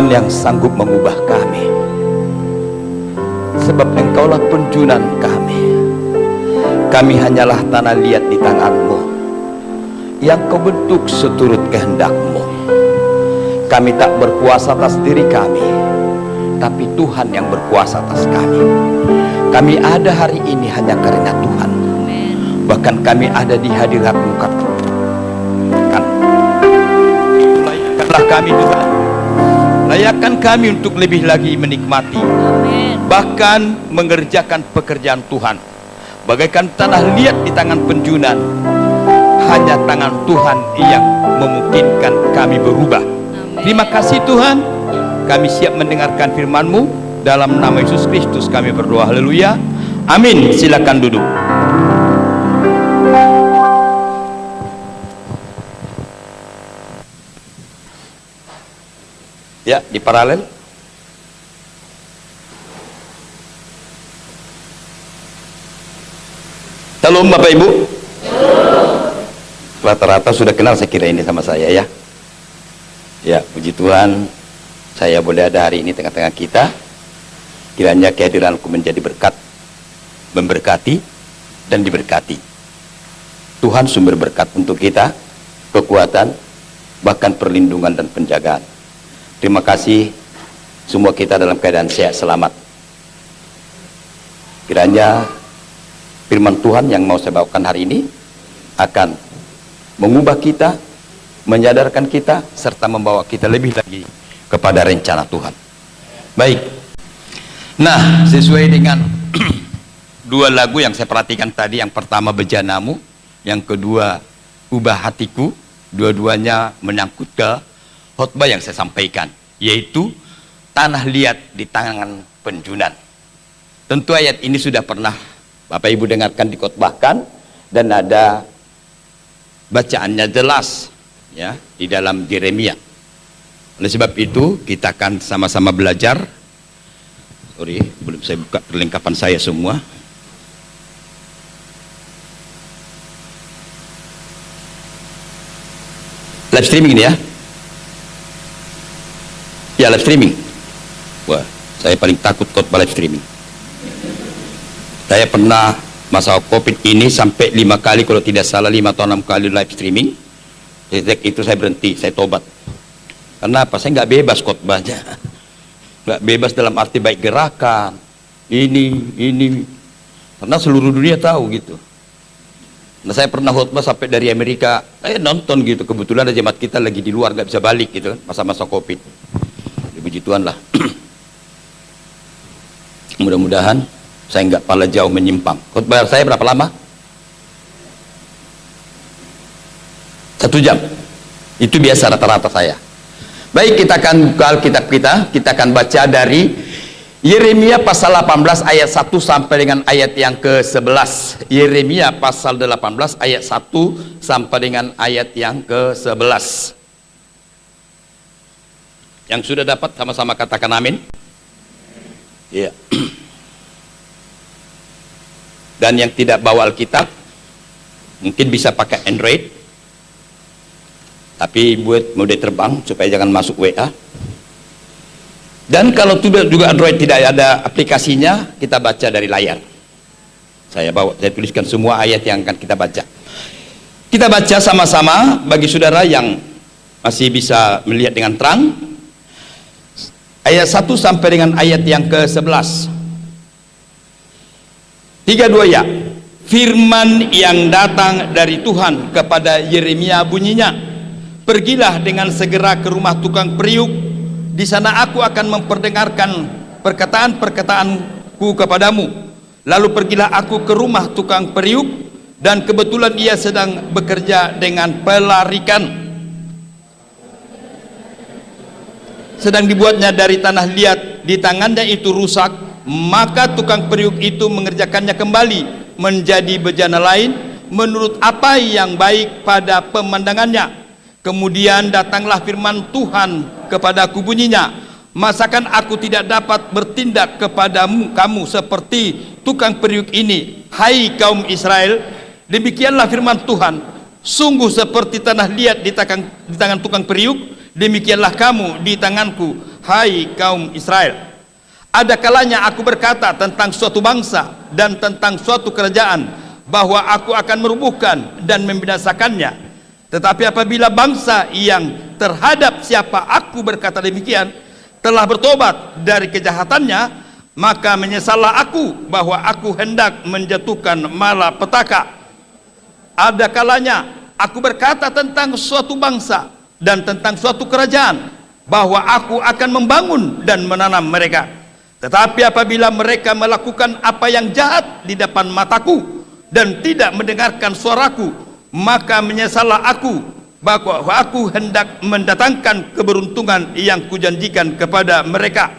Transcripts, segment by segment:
Tuhan yang sanggup mengubah kami, sebab Engkaulah penjunan kami. Kami hanyalah tanah liat di tangan-Mu yang Kau bentuk seturut kehendak-Mu. Kami tak berkuasa atas diri kami, tapi Tuhan yang berkuasa atas kami. Kami ada hari ini hanya karena Tuhan. Bahkan kami ada di hadirat-Mu, layakkanlah kami Tuhan, layakkan kami untuk lebih lagi menikmati, bahkan mengerjakan pekerjaan Tuhan bagaikan tanah liat di tangan penjunan. Hanya tangan Tuhan yang memungkinkan kami berubah. Terima kasih Tuhan, kami siap mendengarkan firman-Mu. Dalam nama Yesus Kristus kami berdoa, haleluya, amin. Silakan duduk. Ya, di paralel. Salam Bapak Ibu. Rata-rata sudah kenal saya kira ini sama saya ya. Ya, puji Tuhan, saya boleh ada hari ini tengah-tengah kita. Kiranya kehadiranku menjadi berkat, memberkati dan diberkati. Tuhan sumber berkat untuk kita, kekuatan, bahkan perlindungan dan penjagaan. Terima kasih semua kita dalam keadaan sehat selamat. Kiranya firman Tuhan yang mau saya bawakan hari ini akan mengubah kita, menyadarkan kita, serta membawa kita lebih lagi kepada rencana Tuhan. Baik. Nah, sesuai dengan dua lagu yang saya perhatikan tadi, yang pertama Bejanamu, yang kedua Ubah Hatiku, dua-duanya menyangkut ke khotbah yang saya sampaikan, yaitu tanah liat di tangan penjunan. Tentu ayat ini sudah pernah Bapak Ibu dengarkan dikhotbahkan, dan ada bacaannya jelas ya di dalam Yeremia. Oleh sebab itu kita akan sama-sama belajar. Sorry, belum saya buka perlengkapan saya semua. Live streaming ini ya. Ya, live streaming. Wah, saya paling takut khotbah live streaming. Saya pernah masa COVID ini sampai 5 kali, kalau tidak salah 5 atau 6 kali live streaming. Sejak itu saya berhenti, saya tobat. Karena apa? Saya nggak bebas khotbahnya. Nggak bebas dalam arti baik gerakan, ini. Karena seluruh dunia tahu gitu. Nah, saya pernah khotbah sampai dari Amerika, nonton gitu. Kebetulan ada jemaat kita lagi di luar, nggak bisa balik gitu, masa-masa COVID. Puji Tuhan lah. Mudah-mudahan saya nggak pala jauh menyimpang. Khotbah saya berapa lama? 1 jam. Itu biasa rata-rata saya. Baik, kita akan buka Alkitab kita akan baca dari Yeremia pasal 18 ayat 1 sampai dengan ayat yang ke-11. Yeremia pasal 18 ayat 1 sampai dengan ayat yang ke-11. Yang sudah dapat sama-sama katakan amin. Ya. Dan yang tidak bawa Alkitab mungkin bisa pakai Android, tapi buat mode terbang supaya jangan masuk WA. Dan kalau juga Android tidak ada aplikasinya, kita baca dari layar. Saya tuliskan semua ayat yang akan kita baca. Kita baca sama-sama bagi saudara yang masih bisa melihat dengan terang. Ayat 1 sampai dengan ayat yang ke-11. 3-2 ya. Firman yang datang dari Tuhan kepada Yeremia bunyinya, pergilah dengan segera ke rumah tukang periuk. Di sana aku akan memperdengarkan perkataan-perkataanku kepadamu. Lalu pergilah aku ke rumah tukang periuk, dan kebetulan ia sedang bekerja dengan pelarikan. Sedang dibuatnya dari tanah liat di tangannya itu rusak, maka tukang periuk itu mengerjakannya kembali menjadi bejana lain menurut apa yang baik pada pemandangannya. Kemudian datanglah firman Tuhan kepadaku bunyinya, masakan aku tidak dapat bertindak kepadamu kamu seperti tukang periuk ini, hai kaum Israel? Demikianlah firman Tuhan, sungguh seperti tanah liat di tangan tukang periuk, demikianlah kamu di tanganku, hai kaum Israel, ada kalanya aku berkata tentang suatu bangsa dan tentang suatu kerajaan bahwa aku akan merubuhkan dan membinasakannya. Tetapi apabila bangsa yang terhadap siapa aku berkata demikian telah bertobat dari kejahatannya, maka menyesallah aku bahwa aku hendak menjatuhkan malapetaka. Ada kalanya aku berkata tentang suatu bangsa dan tentang suatu kerajaan bahwa aku akan membangun dan menanam mereka. Tetapi apabila mereka melakukan apa yang jahat di depan mataku dan tidak mendengarkan suaraku, maka menyesallah aku bahwa aku hendak mendatangkan keberuntungan yang kujanjikan kepada mereka.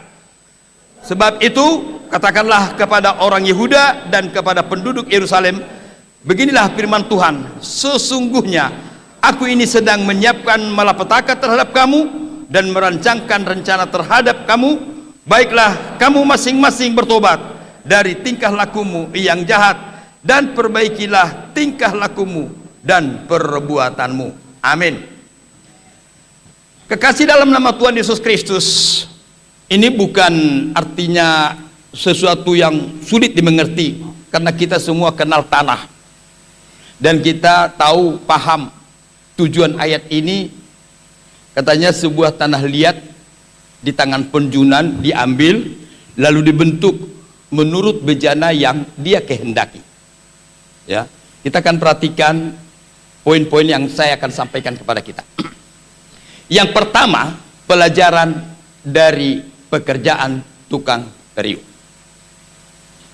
Sebab itu katakanlah kepada orang Yehuda dan kepada penduduk Yerusalem, beginilah firman Tuhan, sesungguhnya aku ini sedang menyiapkan malapetaka terhadap kamu dan merancangkan rencana terhadap kamu. Baiklah kamu masing-masing bertobat dari tingkah lakumu yang jahat dan perbaikilah tingkah lakumu dan perbuatanmu. Amin. Kekasih dalam nama Tuhan Yesus Kristus, ini bukan artinya sesuatu yang sulit dimengerti, karena kita semua kenal tanah dan kita tahu paham tujuan ayat ini. Katanya sebuah tanah liat di tangan penjunan diambil lalu dibentuk menurut bejana yang dia kehendaki. Ya, kita akan perhatikan poin-poin yang saya akan sampaikan kepada kita. Yang pertama, pelajaran dari pekerjaan tukang periuk.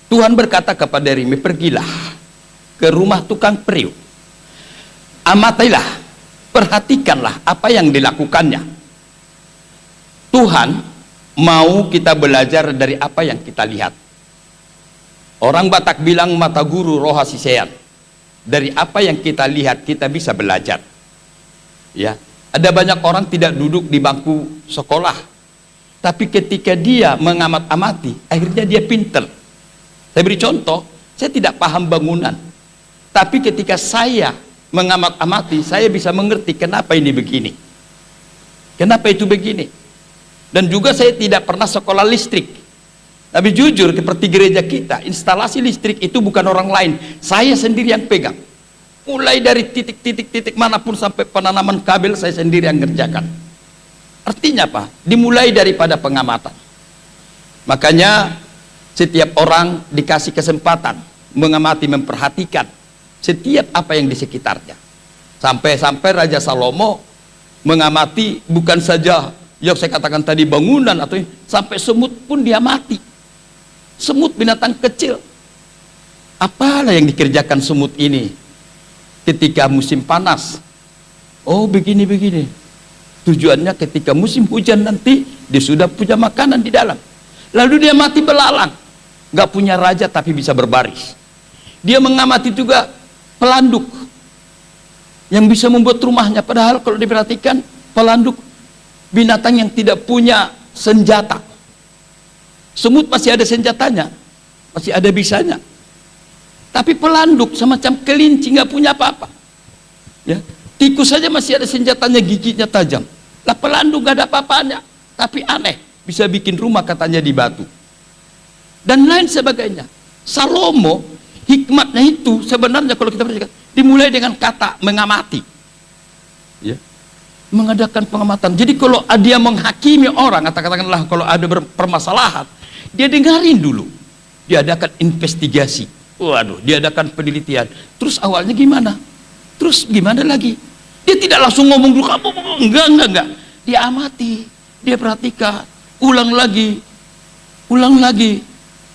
Tuhan berkata kepada Yeremia, pergilah ke rumah tukang periuk, amatilah, perhatikanlah apa yang dilakukannya. Tuhan mau kita belajar dari apa yang kita lihat. Orang Batak bilang mata guru roha sisean. Dari apa yang kita lihat kita bisa belajar. Ya, ada banyak orang tidak duduk di bangku sekolah, tapi ketika dia mengamat-amati, akhirnya dia pinter. Saya beri contoh, saya tidak paham bangunan, tapi ketika saya mengamat-amati, saya bisa mengerti kenapa ini begini, kenapa itu begini. Dan juga saya tidak pernah sekolah listrik, tapi jujur seperti gereja kita, instalasi listrik itu bukan orang lain, saya sendiri yang pegang. Mulai dari titik-titik manapun sampai penanaman kabel saya sendiri yang ngerjakan. Artinya apa? Dimulai daripada pengamatan. Makanya setiap orang dikasih kesempatan mengamati, memperhatikan setiap apa yang di sekitarnya. Sampai-sampai Raja Salomo mengamati bukan saja yang saya katakan tadi bangunan, atau sampai semut pun dia mati. Semut binatang kecil. Apalah yang dikerjakan semut ini ketika musim panas? Oh begini-begini. Tujuannya ketika musim hujan nanti dia sudah punya makanan di dalam. Lalu dia mati belalang. Gak punya raja tapi bisa berbaris. Dia mengamati juga pelanduk yang bisa membuat rumahnya. Padahal kalau diperhatikan pelanduk binatang yang tidak punya senjata. Semut masih ada senjatanya, masih ada bisanya. Tapi pelanduk semacam kelinci nggak punya apa-apa. Ya, tikus saja masih ada senjatanya, giginya tajam. Lah pelanduk nggak ada apa-apanya, tapi aneh, bisa bikin rumah katanya di batu. Dan lain sebagainya. Salomo hikmatnya itu sebenarnya kalau kita perhatikan dimulai dengan kata mengamati. Ya. Mengadakan pengamatan. Jadi kalau dia menghakimi orang, atau katakanlah kalau ada permasalahan, dia dengarin dulu, dia adakan investigasi, waduh, dia adakan penelitian. Terus awalnya gimana? Terus gimana lagi? Dia tidak langsung ngomong dulu, enggak. Dia amati, dia perhatikan, ulang lagi.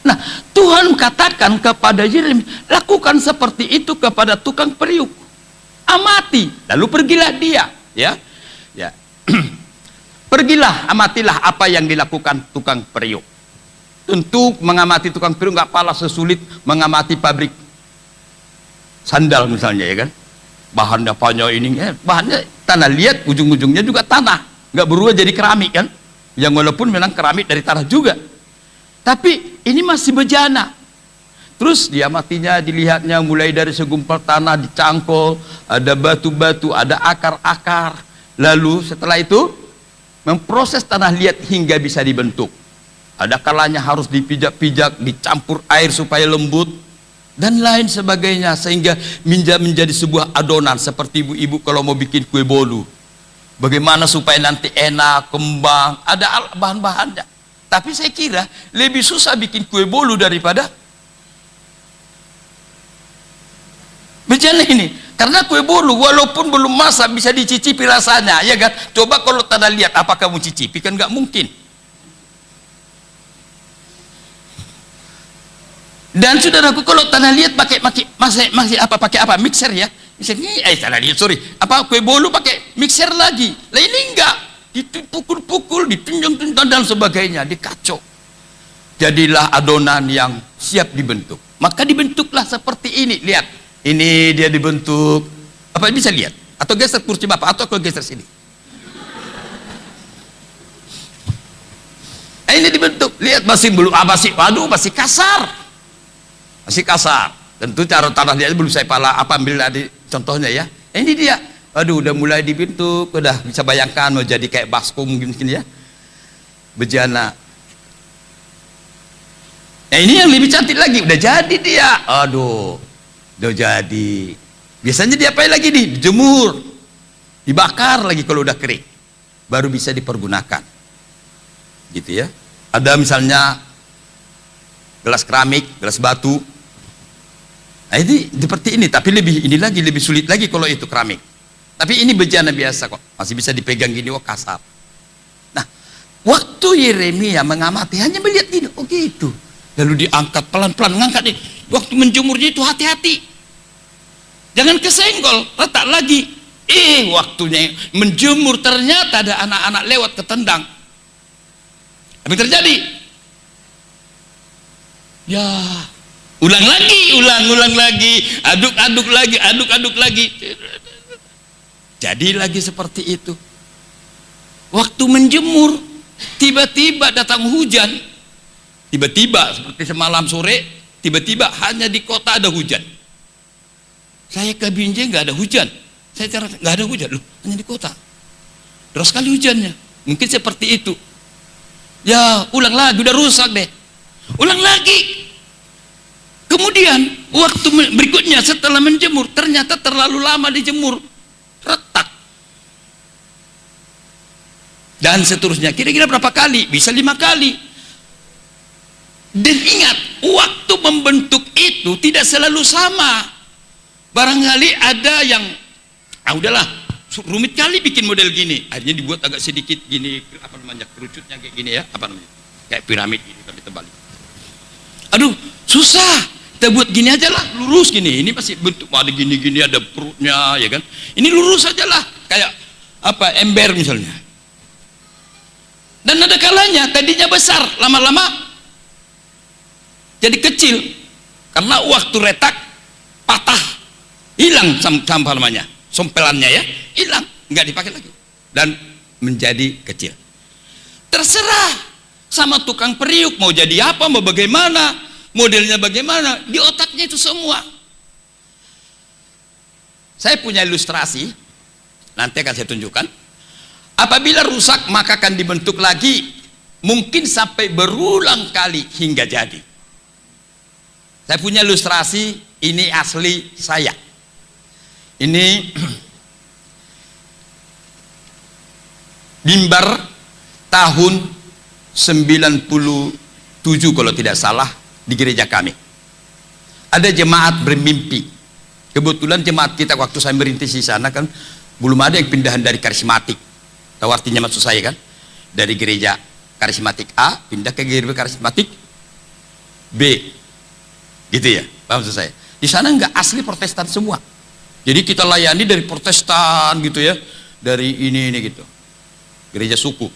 Nah, Tuhan katakan kepada Yeremia, lakukan seperti itu kepada tukang periuk. Amati, lalu pergilah dia, ya. Pergilah, amatilah apa yang dilakukan tukang periuk. Tentu mengamati tukang periuk nggak pala sesulit mengamati pabrik sandal misalnya, ya kan? Bahannya panjang ini, bahannya tanah liat, ujung-ujungnya juga tanah, nggak berubah jadi keramik kan? Yang walaupun memang keramik dari tanah juga, tapi ini masih bejana. Terus diamatinya, dilihatnya mulai dari segumpal tanah dicangkul, ada batu-batu, ada akar-akar. Lalu setelah itu memproses tanah liat hingga bisa dibentuk. Ada kalanya harus dipijak-pijak, dicampur air supaya lembut, dan lain sebagainya, sehingga menjadi sebuah adonan. Seperti ibu-ibu kalau mau bikin kue bolu, bagaimana supaya nanti enak, kembang, ada bahan-bahannya. Tapi saya kira lebih susah bikin kue bolu daripada bejana ini. Karena kue bolu walaupun belum masak bisa dicicipi rasanya, ya kan? Coba kalau tanah liat, apa kamu cicipi? Kan nggak mungkin. Dan saudaraku, kalau tanah liat pakai mixer ya, tanah liat sorry, kue bolu pakai mixer lagi. Lah ini enggak, dipukul-pukul, ditunjang-tunjang dan sebagainya, dikacau. Jadilah adonan yang siap dibentuk. Maka dibentuklah seperti ini. Lihat, ini dia dibentuk. Apa bisa lihat? Atau geser kursi bapak, atau geser sini. Ini dibentuk. Lihat masih belum masih kasar. Masih kasar. Tentu cara tanah liat belum saya ambil tadi contohnya ya. Ini dia. Aduh, udah mulai dibentuk, udah bisa bayangkan mau jadi kayak baskom mungkin ya. Bejana. Nah, ini yang lebih cantik lagi, udah jadi dia. Aduh, udah jadi. Biasanya diapain lagi nih? Dijemur, dibakar lagi kalau udah kering, baru bisa dipergunakan. Gitu ya. Ada misalnya gelas keramik, gelas batu. Nah, ini seperti ini, tapi lebih sulit lagi kalau itu keramik. Tapi ini bejana biasa kok, masih bisa dipegang gini, kasar. Nah, waktu Yeremia mengamati hanya melihat gini, gitu. Lalu diangkat pelan-pelan, ngangkat nih. Waktu menjemurnya itu hati-hati, jangan kesenggol, letak lagi. Waktunya menjemur ternyata ada anak-anak lewat ketendang. Apa yang terjadi? Ya, ulang lagi, aduk lagi. Jadi lagi seperti itu. Waktu menjemur, tiba-tiba datang hujan. Tiba-tiba seperti semalam sore, tiba-tiba hanya di kota ada hujan. Saya ke Binjai nggak ada hujan. Saya cari nggak ada hujan, loh, hanya di kota. Deras sekali hujannya. Mungkin seperti itu. Ya, ulang lagi, udah rusak deh. Ulang lagi. Kemudian waktu berikutnya setelah menjemur, ternyata terlalu lama dijemur, retak. Dan seterusnya, kira-kira berapa kali? Bisa 5 kali. Dan ingat, waktu membentuk itu tidak selalu sama. Barangkali ada yang, udahlah, rumit kali bikin model gini. Akhirnya dibuat agak sedikit gini, kerucutnya kayak gini ya, kayak piramid gini, tapi tebal. Aduh, susah. Kita buat gini aja lah, lurus gini. Ini masih bentuk ada gini-gini, ada perutnya, ya kan? Ini lurus aja lah, kayak ember misalnya. Dan ada kalanya tadinya besar, lama-lama jadi kecil karena waktu retak patah, hilang sampah namanya, sompelannya ya, hilang, nggak dipakai lagi dan menjadi kecil. Terserah sama tukang periuk mau jadi apa, mau bagaimana. Modelnya bagaimana, di otaknya itu semua. Saya punya ilustrasi, nanti akan saya tunjukkan. Apabila rusak maka akan dibentuk lagi, mungkin sampai berulang kali hingga jadi. Saya punya ilustrasi, ini asli saya. Ini mimbar tahun 97 kalau tidak salah, di gereja kami ada jemaat bermimpi. Kebetulan jemaat kita waktu saya merintis di sana kan belum ada yang pindahan dari karismatik. Tahu artinya maksud saya kan? Dari gereja karismatik A pindah ke gereja karismatik B, gitu ya, paham maksud saya? Di sana nggak asli Protestan semua, jadi kita layani dari Protestan gitu ya, dari ini gitu, gereja suku.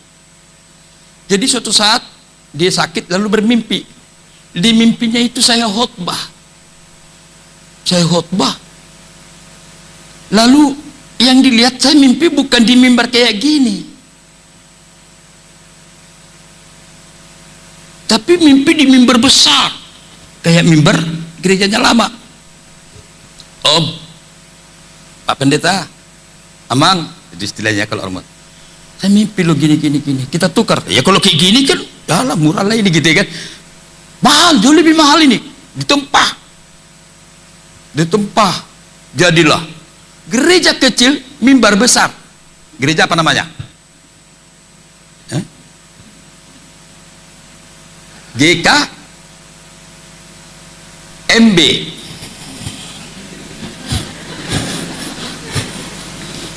Jadi suatu saat dia sakit lalu bermimpi. Di mimpinya itu saya khotbah. Lalu yang dilihat saya mimpi bukan di mimbar kayak gini, tapi mimpi di mimbar besar kayak mimbar gerejanya lama. Pak Pendeta, Amang, itu istilahnya kalau orang. Saya mimpi lo gini. Kita tukar. Ya kalau kayak gini kan, ya lah murah lah ini gitu ya kan. Mahal, jauh lebih mahal ini. Ditempah. Jadilah gereja kecil, mimbar besar. Gereja apa namanya? GKMB.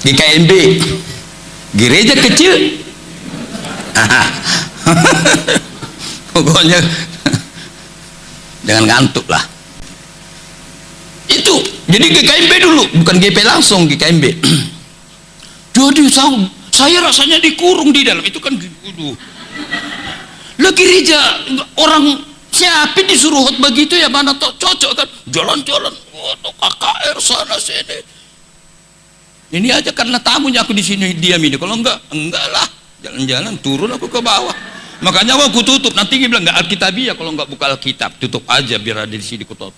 GKMB. Gereja kecil. Pokoknya jangan ngantuk lah. Itu jadi GKMB dulu, bukan GP langsung, GKMB. Jadi saya rasanya dikurung di dalam itu kan. Lah gereja orang siapin disuruh khotbah begitu ya, mana cocok kan, jalan-jalan KKR sana sini. Ini aja karena tamunya aku di sini diam ini. Kalau enggak lah, jalan-jalan turun aku ke bawah. Makanya aku tutup. Nanti dia bilang enggak Alkitabiah kalau enggak buka Alkitab. Tutup aja biar ada di sini kututup.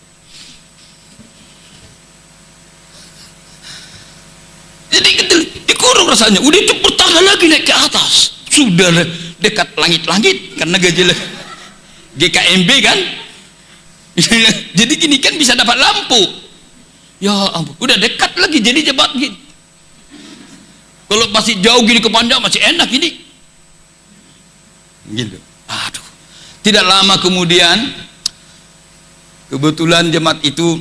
Jadi dikurung rasanya. Udah itu bertangga lagi naik ke atas. Sudah dekat langit-langit karena gajilah GKMB kan. Jadi gini kan bisa dapat lampu. Ya ampun, udah dekat lagi jadi jebat gini. Kalau masih jauh gini kepanjang masih enak ini. Gitu. Aduh. Tidak lama kemudian kebetulan jemaat itu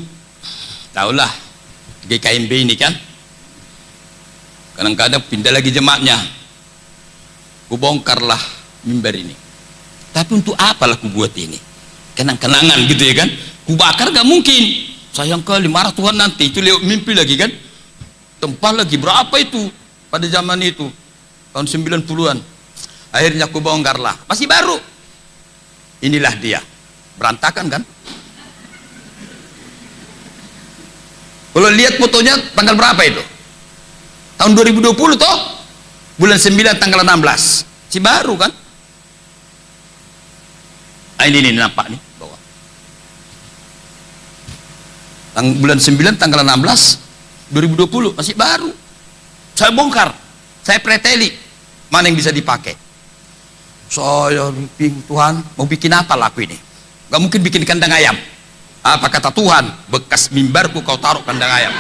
tahulah GKMB ini kan. Kadang-kadang pindah lagi jemaatnya. Kubongkarlah mimbar ini. Tapi untuk apalah ku buat ini? Kenang-kenangan gitu ya kan. Kubakar gak mungkin. Sayang kali marah Tuhan nanti. Itu lewat mimpi lagi kan. Tempah lagi berapa itu? Pada zaman itu tahun 90-an akhirnya aku bongkarlah, masih baru. Inilah dia, berantakan kan. Kalau lihat fotonya tanggal berapa itu, tahun 2020 toh, bulan 9 tanggal 16, si baru kan. Ini nampak nih bawah, bulan 9 tanggal 16 2020 masih baru. Saya bongkar, saya preteli mana yang bisa dipakai. Saya bimbing Tuhan, mau bikin apa laku ini? Gak mungkin bikin kandang ayam. Apa kata Tuhan? Bekas mimbarku kau taruh kandang ayam.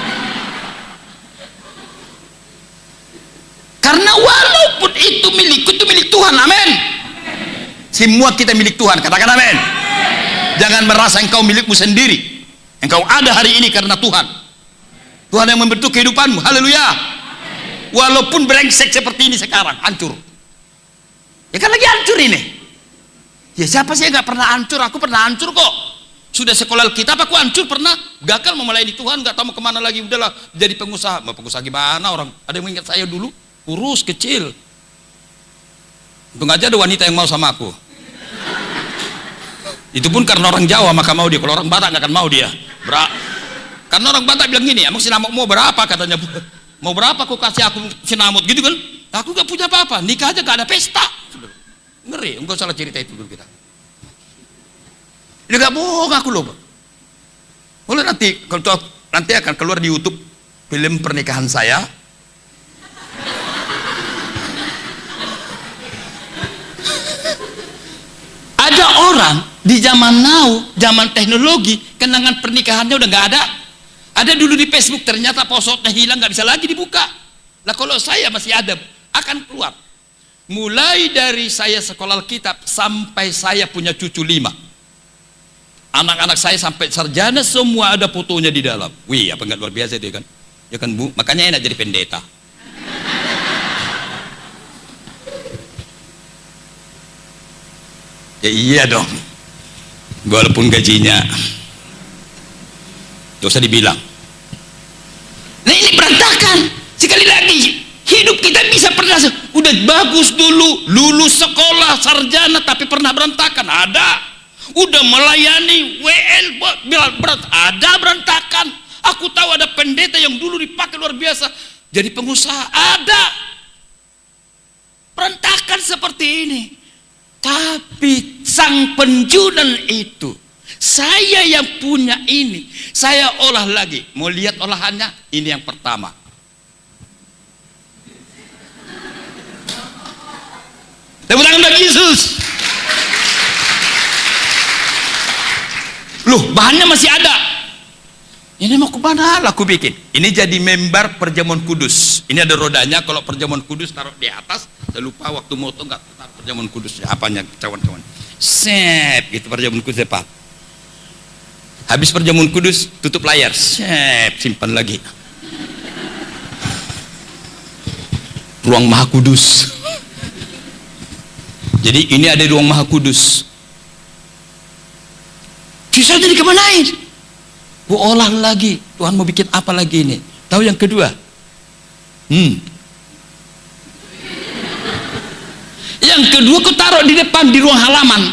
Karena walaupun itu milikku, itu milik Tuhan, amin. Semua kita milik Tuhan, katakan amin. Jangan merasa engkau milikmu sendiri. Engkau ada hari ini karena Tuhan. Tuhan yang membentuk kehidupanmu, haleluya. Walaupun brengsek seperti ini sekarang, hancur. Ya kan lagi hancur ini. Ya siapa sih yang gak pernah hancur? Aku pernah hancur kok. Sudah sekolah Alkitab aku hancur pernah. Gagal mau melayani Tuhan, gak tahu mau kemana lagi. Udahlah jadi pengusaha. Mau pengusaha gimana orang? Ada yang mengingat saya dulu, kurus, kecil. Untung aja ada wanita yang mau sama aku. Itu pun karena orang Jawa maka mau dia. Kalau orang Batak gak akan mau dia. Karena orang Batak bilang gini, emang sinamuk mau berapa katanya. Mau berapa kau kasih aku sinamut gitu kan? Aku gak punya apa-apa, nikah aja gak ada pesta. Ngeri, enggak salah cerita itu dulu kita. Ini gak bohong aku loh. Boleh nanti akan keluar di YouTube film pernikahan saya. Ada orang di zaman now, zaman teknologi, kenangan pernikahannya udah gak ada. Ada dulu di Facebook, ternyata posotnya hilang, nggak bisa lagi dibuka. Nah kalau saya masih ada, akan keluar. Mulai dari saya sekolah Alkitab sampai saya punya cucu 5. Anak-anak saya sampai sarjana semua ada fotonya di dalam. Wih, apa nggak luar biasa itu kan? Ya kan Bu, makanya enak jadi pendeta. Ya iya dong. Walaupun gajinya gak usah dibilang. Nah ini berantakan. Sekali lagi hidup kita bisa pernah udah bagus dulu, lulus sekolah sarjana tapi pernah berantakan. Ada. Udah melayani WL berat, ada berantakan. Aku tahu ada pendeta yang dulu dipakai luar biasa jadi pengusaha, ada berantakan seperti ini. Tapi sang penjunan itu, saya yang punya ini, saya olah lagi. Mau lihat olahannya? Ini yang pertama. Tepuk tangan bagi Yesus. Loh, bahannya masih ada. Ini mau kemana lah aku bikin? Ini jadi member Perjamuan Kudus. Ini ada rodanya. Kalau Perjamuan Kudus taruh di atas. Saya lupa waktu moto nggak taruh Perjamuan Kudus. Apanya kawan-kawan? Sep, gitu Perjamuan Kudus depan. Habis Perjamuan Kudus tutup layar. Sep, simpan lagi. Ruang Maha Kudus. Jadi ini ada ruang Maha Kudus. Sisanya dikemanain? Ku olah lagi. Tuhan mau bikin apa lagi ini? Tahu yang kedua? Yang kedua ku taruh di depan di ruang halaman.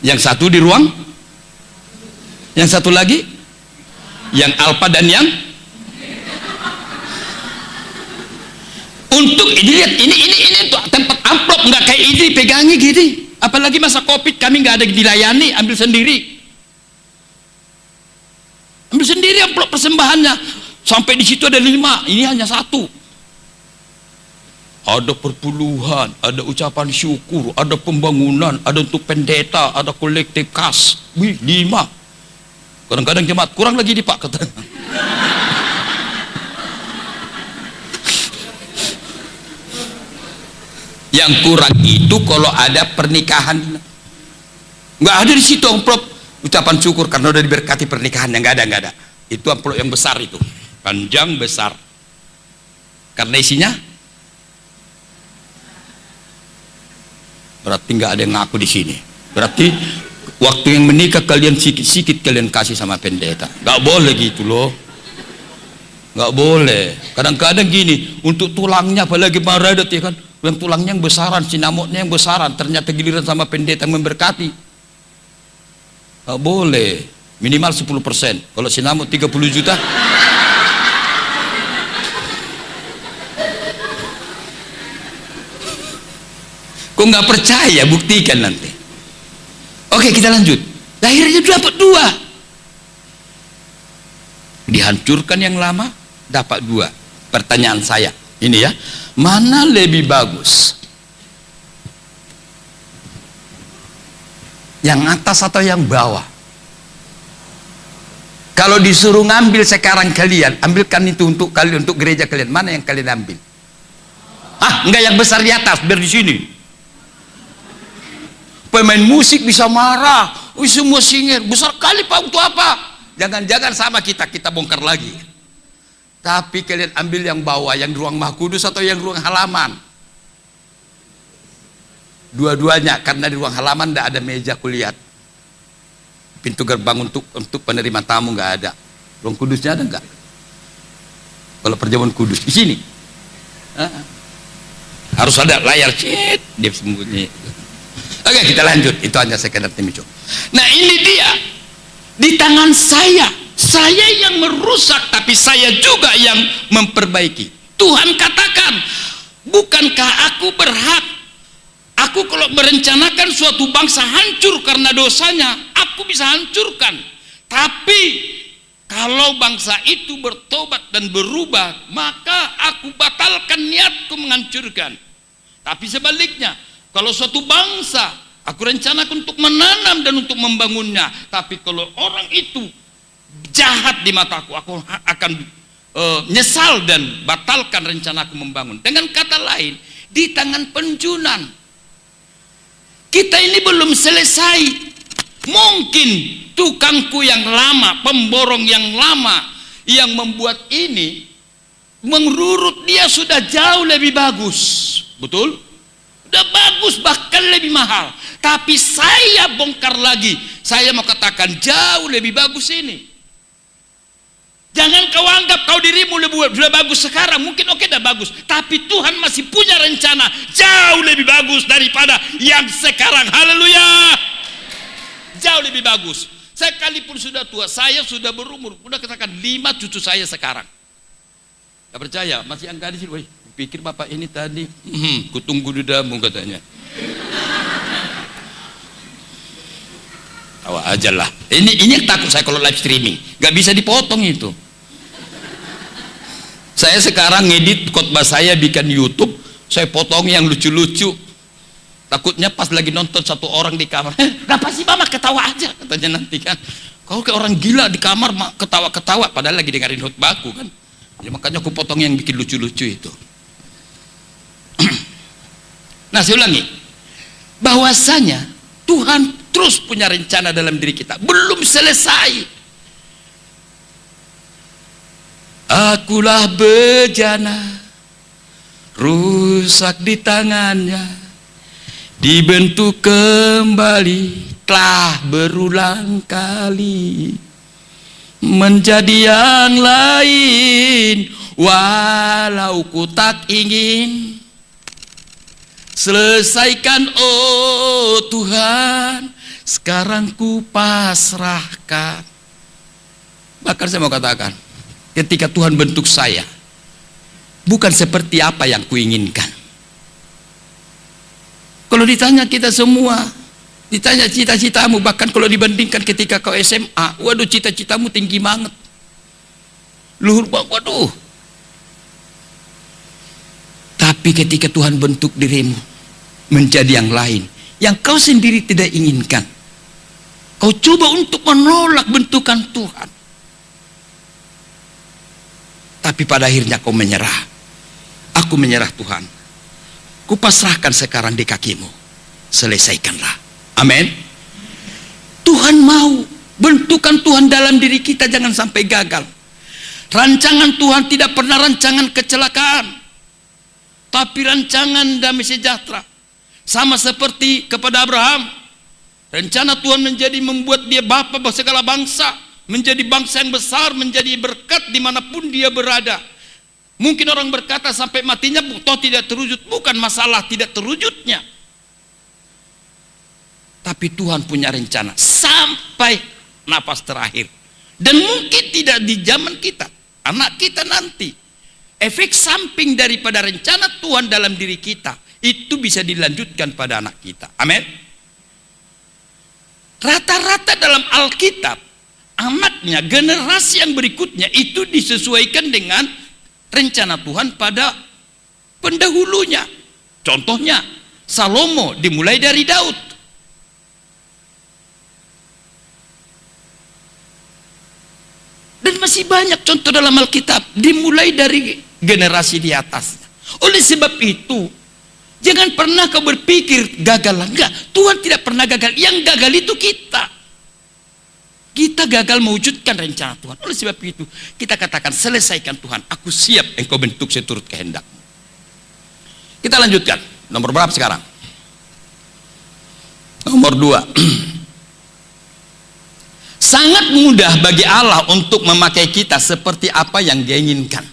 Yang satu di ruang. Yang satu lagi yang alfa dan yang untuk ini lihat ini untuk tempat amplop nggak kayak ini pegangi gini. Apalagi masa Covid kami nggak ada dilayani, ambil sendiri. Ambil sendiri amplop persembahannya. Sampai di situ ada 5, ini hanya 1. Ada perpuluhan, ada ucapan syukur, ada pembangunan, ada untuk pendeta, ada kolektif kas. 5. Kadang-kadang jemaat kurang lagi di Pak kata. Yang kurang itu kalau ada pernikahan. Nggak ada di situ amplop ucapan syukur karena udah diberkati pernikahan. Yang nggak ada. Itu amplop yang besar itu, panjang besar. Karena isinya berarti nggak ada yang ngaku di sini. Berarti waktu yang menikah kalian sikit-sikit kalian kasih sama pendeta. Nggak boleh gitu loh. Nggak boleh. Kadang-kadang gini, untuk tulangnya apalagi maradat ya kan, yang tulangnya yang besaran, sinamotnya yang besaran, ternyata giliran sama pendeta yang memberkati. Nggak boleh. Minimal 10%. Kalau sinamot 30 juta. Kok nggak percaya? Buktikan nanti. Oke, kita lanjut. Akhirnya dapat 2. Dihancurkan yang lama, dapat 2. Pertanyaan saya, ini ya, mana lebih bagus? Yang atas atau yang bawah? Kalau disuruh ngambil sekarang kalian, ambilkan itu untuk kalian, untuk gereja kalian, mana yang kalian ambil? Enggak yang besar di atas, biar di sini. Pemain musik bisa marah, semua singer, besar kali Pak, untuk apa? Jangan-jangan sama kita bongkar lagi. Tapi kalian ambil yang bawah, yang ruang Maha Kudus atau yang ruang halaman? Dua-duanya, karena di ruang halaman tidak ada meja kulihat. Pintu gerbang untuk penerima tamu nggak ada. Ruang kudusnya ada nggak? Kalau Perjamuan Kudus di sini harus ada layar cit dia sembunyi. Oke, kita lanjut. Itu hanya sekedar timico. Nah ini dia di tangan saya yang merusak, tapi saya juga yang memperbaiki. Tuhan katakan, bukankah aku berhak? Aku kalau merencanakan suatu bangsa hancur karena dosanya, aku bisa hancurkan. Tapi kalau bangsa itu bertobat dan berubah, maka aku batalkan niatku menghancurkan. Tapi sebaliknya, kalau suatu bangsa aku rencanakan untuk menanam dan untuk membangunnya, tapi kalau orang itu jahat di mataku, aku akan nyesal dan batalkan rencanaku membangun. Dengan kata lain, di tangan penjunan kita ini belum selesai. Mungkin tukangku yang lama, pemborong yang lama yang membuat ini, menurut dia sudah jauh lebih bagus. Betul? Sudah bagus, bahkan lebih mahal. Tapi saya bongkar lagi. Saya mau katakan jauh lebih bagus ini. Jangan kau anggap kau dirimu sudah bagus sekarang, mungkin oke dah bagus, tapi Tuhan masih punya rencana jauh lebih bagus daripada yang sekarang. Haleluya, jauh lebih bagus. Sekalipun sudah tua, saya sudah berumur, udah katakan 5 cucu saya sekarang. Gak percaya, masih yang gadis, woi, pikir bapak ini tadi, kutunggu di dalam katanya. Tawa aja lah. Ini yang takut saya kalau live streaming, gak bisa dipotong itu. Saya sekarang ngedit khotbah saya, bikin YouTube, saya potong yang lucu-lucu. Takutnya pas lagi nonton satu orang di kamar, kenapa sih mama ketawa aja, katanya nanti kan. Kau kayak orang gila di kamar ketawa-ketawa, padahal lagi dengerin khotbahku kan. Ya, makanya aku potong yang bikin lucu-lucu itu. Nah, saya ulangi, bahwasanya Tuhan terus punya rencana dalam diri kita, belum selesai. Akulah bejana, rusak di tangannya, dibentuk kembali, telah berulang kali menjadi yang lain, walau ku tak ingin. Selesaikan oh Tuhan, sekarang ku pasrahkan. Bahkan saya mau katakan, ketika Tuhan bentuk saya, bukan seperti apa yang kuinginkan. Kalau ditanya kita semua, ditanya cita-citamu, bahkan kalau dibandingkan ketika kau SMA, waduh cita-citamu tinggi banget, luhur banget, waduh. Tapi ketika Tuhan bentuk dirimu menjadi yang lain, yang kau sendiri tidak inginkan, kau coba untuk menolak bentukan Tuhan, tapi pada akhirnya kau menyerah. Aku menyerah Tuhan, kupasrahkan sekarang di kakimu, selesaikanlah. Amin. Tuhan mau bentukan Tuhan dalam diri kita jangan sampai gagal. Rancangan Tuhan tidak pernah rancangan kecelakaan, tapi rancangan damai sejahtera. Sama seperti kepada Abraham, rencana Tuhan menjadi membuat dia bapa segala bangsa, menjadi bangsa yang besar, menjadi berkat dimanapun dia berada. Mungkin orang berkata sampai matinya toh tidak terwujud. Bukan masalah tidak terwujudnya, tapi Tuhan punya rencana sampai napas terakhir. Dan mungkin tidak di zaman kita, anak kita nanti, efek samping daripada rencana Tuhan dalam diri kita itu bisa dilanjutkan pada anak kita. Amin. Rata-rata dalam Alkitab, anaknya, generasi yang berikutnya itu disesuaikan dengan rencana Tuhan pada pendahulunya. Contohnya Salomo dimulai dari Daud. Dan masih banyak contoh dalam Alkitab dimulai dari generasi di atasnya. Oleh sebab itu, jangan pernah kau berpikir gagal. Enggak, Tuhan tidak pernah gagal. Yang gagal itu kita. Kita gagal mewujudkan rencana Tuhan. Oleh sebab itu, kita katakan, selesaikan Tuhan. Aku siap engkau bentuk seturut kehendak-Mu. Kita lanjutkan. Nomor berapa sekarang? Nomor 2. Sangat mudah bagi Allah untuk memakai kita seperti apa yang Dia inginkan.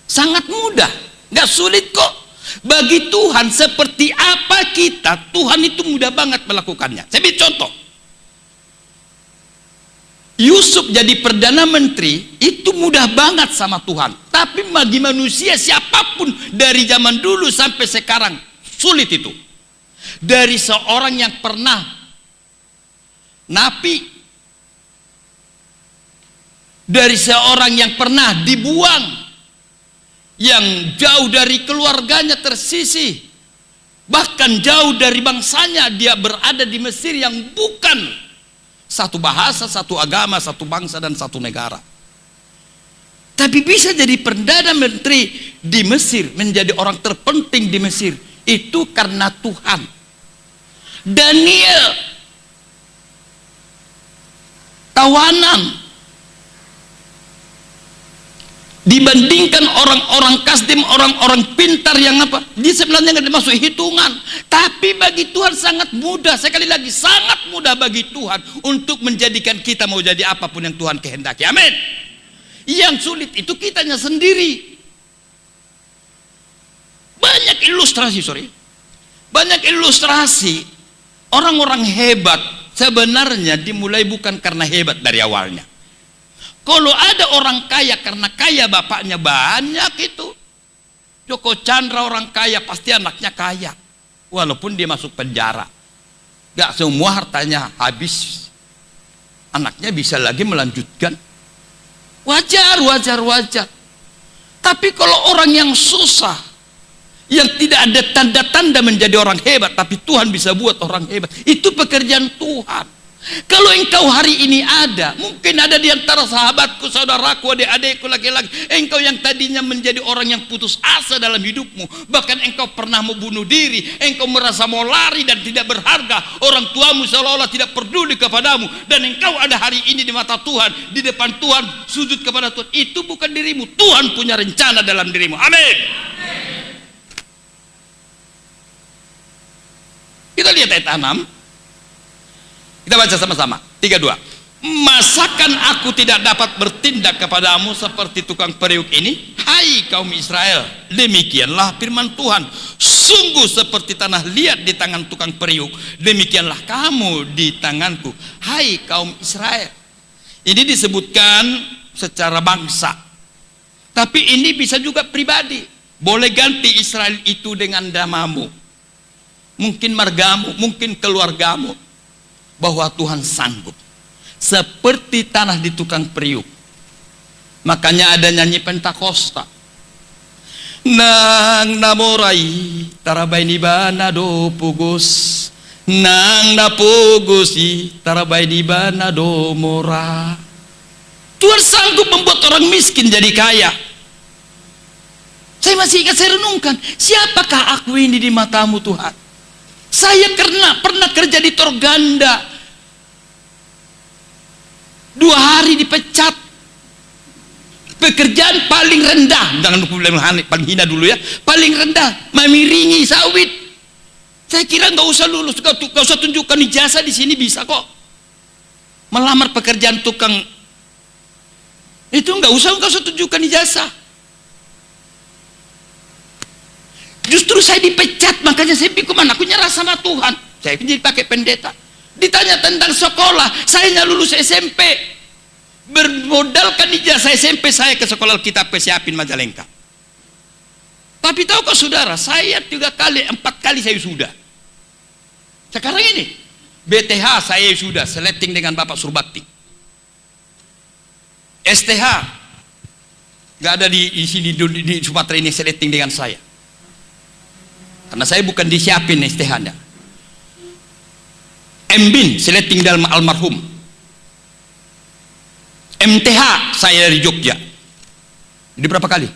Sangat mudah. Gak sulit kok. Bagi Tuhan seperti apa kita, Tuhan itu mudah banget melakukannya. Saya beri contoh. Yusuf jadi Perdana Menteri itu mudah banget sama Tuhan. Tapi bagi manusia siapapun dari zaman dulu sampai sekarang sulit itu. Dari seorang yang pernah napi, dari seorang yang pernah dibuang, yang jauh dari keluarganya tersisih, bahkan jauh dari bangsanya, dia berada di Mesir yang bukan satu bahasa, satu agama, satu bangsa, dan satu negara. Tapi bisa jadi Perdana Menteri di Mesir, menjadi orang terpenting di Mesir, itu karena Tuhan. Daniel, tawanan, dibandingkan orang-orang Kasdim, orang-orang pintar yang apa, dia sebenarnya nggak dimasuk hitungan. Tapi bagi Tuhan sangat mudah, sekali lagi sangat mudah bagi Tuhan untuk menjadikan kita mau jadi apapun yang Tuhan kehendaki. Amin. Yang sulit itu kitanya sendiri. Banyak ilustrasi orang-orang hebat sebenarnya dimulai bukan karena hebat dari awalnya. Kalau ada orang kaya karena kaya bapaknya banyak itu. Joko Chandra orang kaya pasti anaknya kaya. Walaupun dia masuk penjara. Gak semua hartanya habis. Anaknya bisa lagi melanjutkan. Wajar. Tapi kalau orang yang susah, yang tidak ada tanda-tanda menjadi orang hebat, tapi Tuhan bisa buat orang hebat. Itu pekerjaan Tuhan. Kalau engkau hari ini ada, mungkin ada di antara sahabatku, saudaraku, adik-adikku laki-laki, engkau yang tadinya menjadi orang yang putus asa dalam hidupmu, bahkan engkau pernah mau bunuh diri, engkau merasa mau lari dan tidak berharga, orang tuamu seolah-olah tidak peduli kepadamu, dan engkau ada hari ini di mata Tuhan, di depan Tuhan, sujud kepada Tuhan. Itu bukan dirimu, Tuhan punya rencana dalam dirimu. Amin. Kita lihat ayat 6. Kita baca sama-sama. 3-2. Masakan aku tidak dapat bertindak kepadamu seperti tukang periuk ini? Hai kaum Israel, demikianlah firman Tuhan. Sungguh seperti tanah liat di tangan tukang periuk, demikianlah kamu di tanganku, hai kaum Israel. Ini disebutkan secara bangsa, tapi ini bisa juga pribadi. Boleh ganti Israel itu dengan namamu, mungkin margamu, mungkin keluargamu, bahwa Tuhan sanggup seperti tanah di tukang periuk. Makanya ada nyanyi Pentakosta, nang namorai tarabay ni bana do pugos, nang napugosi tarabay ni bana do mora. Tuhan sanggup membuat orang miskin jadi kaya. Saya masih ingat, saya renungkan, siapakah aku ini di matamu Tuhan? Saya pernah kerja di Torganda, 2 hari dipecat, pekerjaan paling rendah, jangan paling hina dulu ya, paling rendah, memiringi sawit. Saya kira nggak usah lulus, nggak usah tunjukkan ijazah, di sini bisa kok. Melamar pekerjaan tukang itu nggak usah tunjukkan ijazah. Justru saya dipecat, makanya saya pikir mana aku nyerah sama Tuhan. Saya jadi pakai pendeta. Ditanya tentang sekolah, saya lulus SMP, bermodalkan ijazah SMP saya ke sekolah Alkitab Siapin Majalengka. Tapi tahukah saudara, saya 3 kali 4 kali saya sudah. Sekarang ini BTH saya sudah seleting dengan Bapak Surbakti. STH nggak ada di sini di Sumatera ini seleting dengan saya. Karena saya bukan disiapin STH-nya. MBIN seleting dalam almarhum. MTH saya dari Jogja. Jadi berapa kali?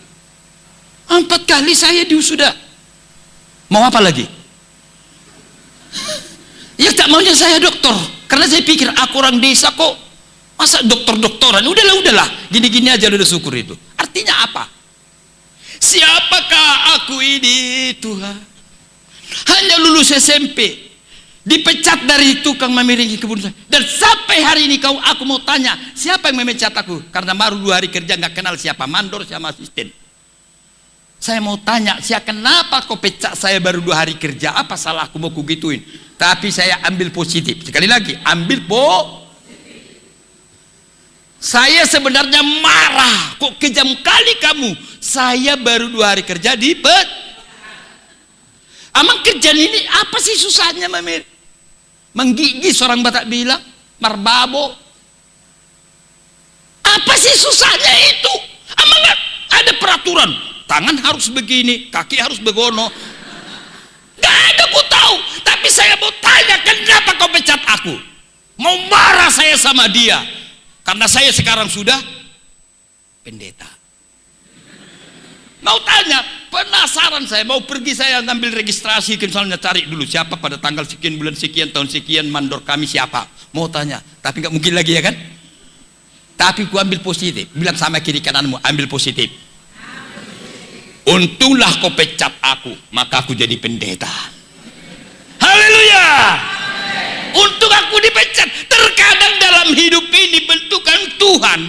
4 kali saya diwisuda. Mau apa lagi? Ya tak maunya saya dokter, karena saya pikir aku orang desa kok, masa dokter-doktoran. Udahlah, gini-gini aja udah syukur itu. Artinya apa? Siapakah aku ini Tuhan? Hanya lulus SMP, dipecat dari tukang memiringi kebun saya, dan sampai hari ini aku mau tanya, siapa yang memecat aku? Karena baru 2 hari kerja, nggak kenal siapa mandor, siapa asisten. Saya mau tanya, kenapa kau pecat saya baru 2 hari kerja? Apa salah aku mau kugituin? Tapi saya ambil positif. Sekali lagi, ambil positif. Saya sebenarnya marah, kok kejam kali kamu. Saya baru 2 hari kerja Amang kerjaan ini apa sih susahnya, Mamir? Menggigis orang Batak bilang, marbabo. Apa sih susahnya itu? Amang ada peraturan, tangan harus begini, kaki harus begono. Gak ada ku tahu, tapi saya mau tanya, kenapa kau pecat aku? Mau marah saya sama dia, karena saya sekarang sudah pendeta. Mau tanya, penasaran saya, mau pergi saya ngambil registrasi, misalnya cari dulu siapa pada tanggal sekian, bulan sekian, tahun sekian, mandor kami siapa. Mau tanya, tapi nggak mungkin lagi ya kan? Tapi ku ambil positif, bilang sama kiri kananmu, ambil positif. Untunglah kau pecat aku, maka aku jadi pendeta. Haleluya. Untung aku dipecat. Terkadang dalam hidup ini bentukan Tuhan.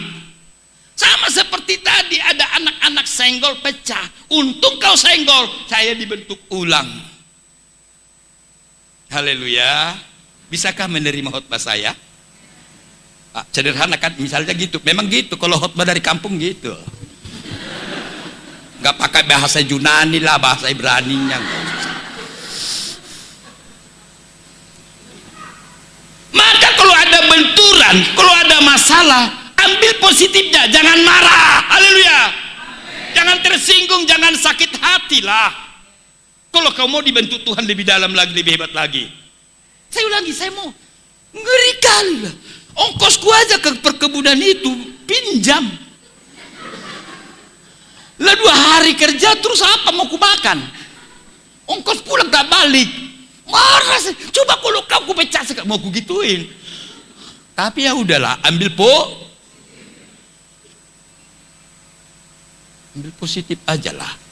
Sama seperti tadi, ada anak-anak senggol pecah. Untung kau senggol, saya dibentuk ulang. Haleluya. Bisakah menerima khotbah saya? Sederhana kan, misalnya gitu. Memang gitu, kalau khotbah dari kampung gitu. Gak pakai bahasa Yunani lah, bahasa Ibraninya. Maka kalau ada benturan, kalau ada masalah, ambil positifnya, jangan marah. Haleluya. Jangan tersinggung, jangan sakit hati lah. Kalau kau mau dibentuk Tuhan lebih dalam lagi, lebih hebat lagi. Saya ulangi, saya mau. Ngeri kali lah. Ongkosku aja ke perkebunan itu pinjam. Lah 2 hari kerja terus apa mau ku makan? Ongkos pulang tak balik. Marah saya. Coba kalau kau ku pecah sekali mau ku gituin. Tapi ya udahlah, ambil positif aja lah.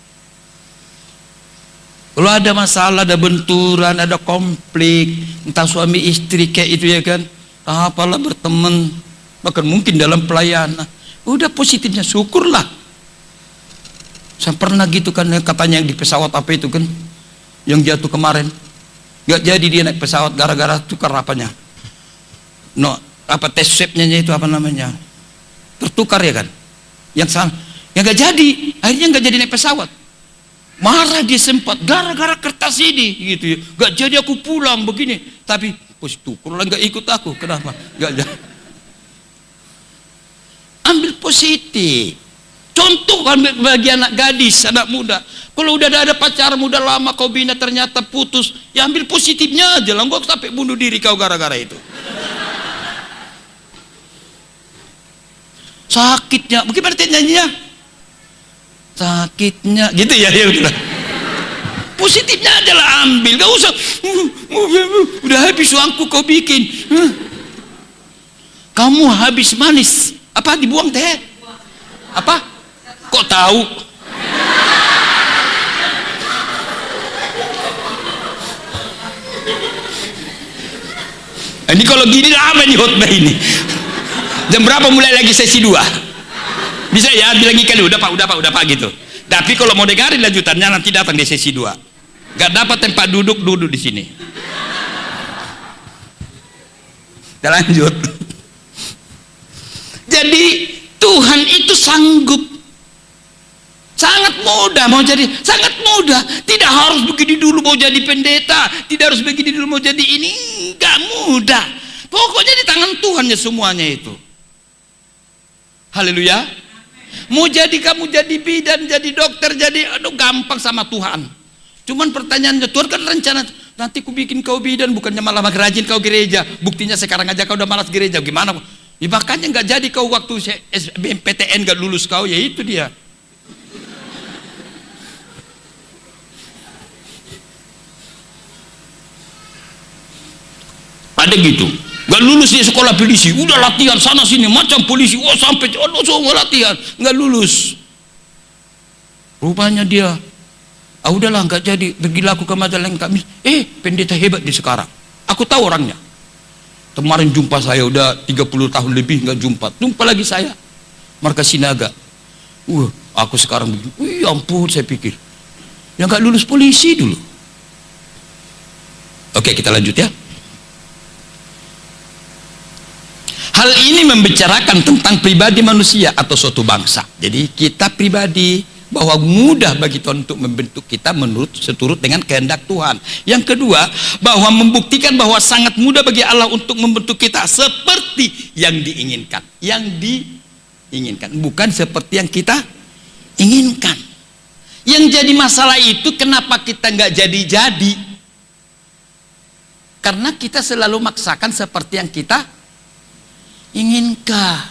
Kalau ada masalah, ada benturan, ada konflik, entah suami istri kayak itu ya kan, apalah berteman, bahkan mungkin dalam pelayanan, udah positifnya syukurlah. Saya pernah gitu kan, katanya yang di pesawat apa itu kan, yang jatuh kemarin, nggak jadi dia naik pesawat gara-gara tukar apanya, tes swabnya itu apa namanya, tertukar ya kan, yang salah, yang nggak jadi, akhirnya nggak jadi naik pesawat. Marah dia sempat gara-gara kertas ini gitu ya. Gak jadi aku pulang begini. Tapi syukurlah gak ikut aku. Kenapa? Gak jadi. Ambil positif. Contoh kan bagi anak gadis, anak muda. Kalau udah ada pacar muda lama kau bina ternyata putus, ya ambil positifnya aja lah. Gak sampai bunuh diri kau gara-gara itu. Sakitnya, bagaimana nyanyinya? Sakitnya gitu ya, ya udah. Positifnya adalah ambil, gak usah udah habis uangku kau bikin. Kamu habis manis apa dibuang teh apa kok tahu? Ini kalau gini lama nih khotbah ini. Jam berapa mulai lagi sesi 2? Bisa ya bilangi kali udah pak gitu. Tapi kalau mau dengerin lanjutannya nanti datang di sesi 2. Gak dapat tempat duduk di sini. Kita lanjut. Jadi Tuhan itu sanggup, sangat mudah mau jadi, sangat mudah. Tidak harus begini dulu mau jadi pendeta, tidak harus begini dulu mau jadi ini, nggak mudah. Pokoknya di tangan Tuhan ya semuanya itu. Haleluya. Mau jadi kamu jadi bidan, jadi dokter, jadi aduh gampang sama Tuhan. Cuman pertanyaannya, Tuhan kan rencana nanti ku bikin kau bidan, bukannya malah rajin kau gereja. Buktinya sekarang aja kau udah malas gereja, gimana? Ya, makanya nggak jadi kau waktu SBMPTN nggak lulus kau, ya itu dia. Ada gitu. Gak lulus di sekolah polisi, udah latihan sana sini macam polisi, sampai semua latihan, nggak lulus. Rupanya dia, udahlah nggak jadi, pergilah aku ke Majalengka. Pendeta hebat di sekarang. Aku tahu orangnya. Kemarin jumpa saya udah 30 tahun lebih nggak jumpa lagi saya. Markas Sinaga. Aku sekarang begini. Ampun, saya pikir, ya nggak lulus polisi dulu. Oke, kita lanjut ya. Hal ini membicarakan tentang pribadi manusia atau suatu bangsa. Jadi kita pribadi, bahwa mudah bagi Tuhan untuk membentuk kita seturut dengan kehendak Tuhan. Yang kedua, bahwa membuktikan bahwa sangat mudah bagi Allah untuk membentuk kita seperti yang diinginkan. Yang diinginkan, bukan seperti yang kita inginkan. Yang jadi masalah itu kenapa kita nggak jadi-jadi? Karena kita selalu maksakan seperti yang kita inginkan.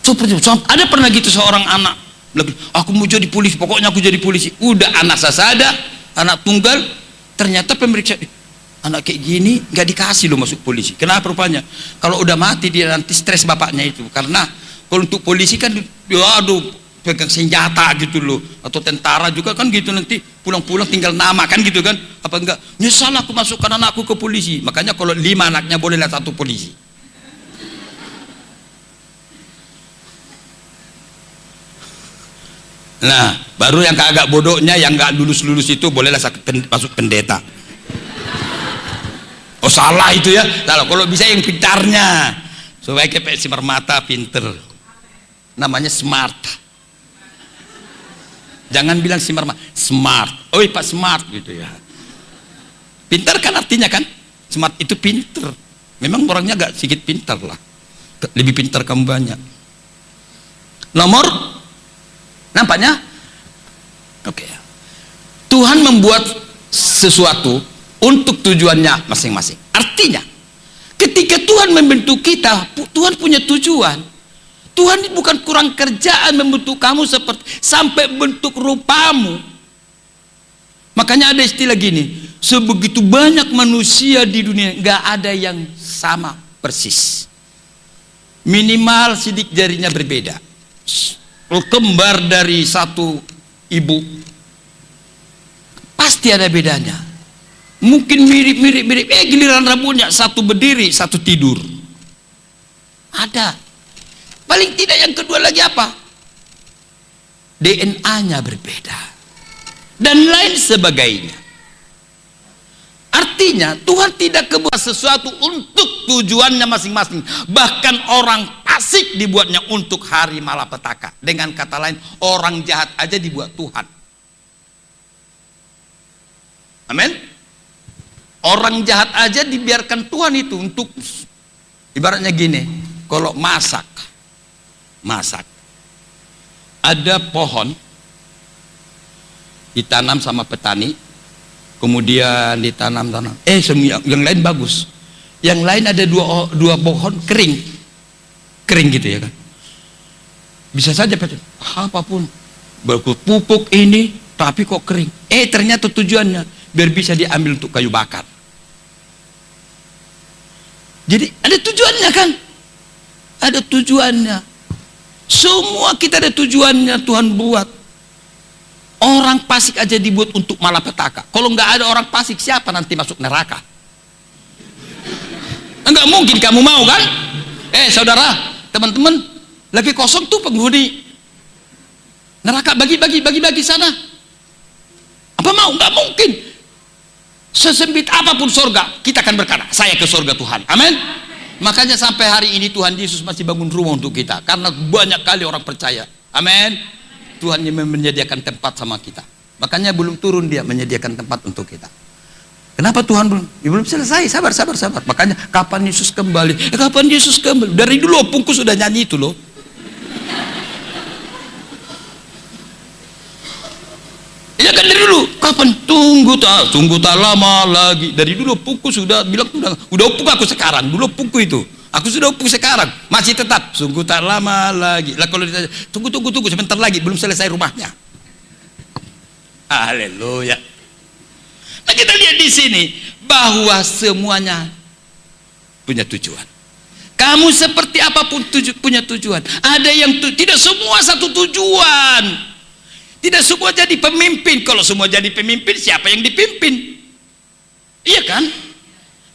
Seperti ada pernah gitu seorang anak, aku mau jadi polisi, pokoknya aku jadi polisi. Udah anak sasada, anak tunggal, ternyata pemeriksa, anak kayak gini nggak dikasih lo masuk polisi. Kenapa rupanya? Kalau udah mati dia nanti stres bapaknya itu. Karena kalau untuk polisi kan, pegang senjata gitu loh, atau tentara juga kan gitu, nanti pulang-pulang tinggal nama kan gitu kan. Apa enggak? Nyesal aku masukkan anakku ke polisi. Makanya kalau 5 anaknya bolehlah 1 polisi. Nah, baru yang agak bodohnya, yang nggak lulus itu bolehlah masuk pendeta. Oh salah itu ya, salah. Kalau bisa yang pintarnya, supaya kayak Simar Mata pinter, namanya smart. Jangan bilang Simar Mata, smart. Oh Pak Smart gitu ya. Pintar kan artinya kan, smart itu pinter. Memang orangnya agak sedikit pintar lah, lebih pintar kamu banyak. Nomor nampaknya? Oke. Tuhan membuat sesuatu untuk tujuannya masing-masing. Artinya, ketika Tuhan membentuk kita, Tuhan punya tujuan. Tuhan bukan kurang kerjaan membentuk kamu seperti sampai bentuk rupamu. Makanya ada istilah gini, sebegitu banyak manusia di dunia, nggak ada yang sama persis. Minimal sidik jarinya berbeda. Kembar dari satu ibu, pasti ada bedanya. Mungkin mirip-mirip, giliran rambutnya satu berdiri, satu tidur. Ada. Paling tidak yang kedua lagi apa? DNA-nya berbeda. Dan lain sebagainya. Artinya Tuhan tidak kebuat sesuatu untuk tujuannya masing-masing. Bahkan orang fasik dibuatnya untuk hari malapetaka. Dengan kata lain, orang jahat aja dibuat Tuhan. Amin. Orang jahat aja dibiarkan Tuhan itu untuk, ibaratnya gini, kalau masak, ada pohon ditanam sama petani, kemudian ditanam yang lain bagus, yang lain ada dua pohon kering gitu ya kan, bisa saja apapun berpupuk ini tapi kok kering, ternyata tujuannya biar bisa diambil untuk kayu bakar. Jadi ada tujuannya kan, ada tujuannya. Semua kita ada tujuannya Tuhan buat. Orang fasik aja dibuat untuk malapetaka. Kalau nggak ada orang fasik, siapa nanti masuk neraka? Enggak mungkin kamu mau kan? Saudara, teman-teman, lagi kosong tuh penghuni neraka, bagi sana. Apa mau? Nggak mungkin. Sesempit apapun surga, kita akan berkata, saya ke surga Tuhan. Amin. Makanya sampai hari ini Tuhan Yesus masih bangun rumah untuk kita, karena banyak kali orang percaya. Amin. Tuhan yang menyediakan tempat sama kita. Makanya belum turun dia menyediakan tempat untuk kita. Kenapa Tuhan belum? Belum selesai. Sabar. Makanya kapan Yesus kembali? Kapan Yesus kembali? Dari dulu Pungkus sudah nyanyi itu loh. Ya kan dari dulu. Kapan? Tunggu tak lama lagi. Dari dulu Pungkus sudah bilang udah opung aku sekarang. Dulu Pungku itu. Aku sudah opung sekarang, masih tetap sungguh tak lama lagi. Lah kalau ditanya, tunggu sebentar lagi, belum selesai rumahnya. Haleluya. Nah kita lihat di sini bahwa semuanya punya tujuan. Kamu seperti apapun punya tujuan. Ada yang tidak semua satu tujuan. Tidak semua jadi pemimpin. Kalau semua jadi pemimpin, siapa yang dipimpin? Iya kan?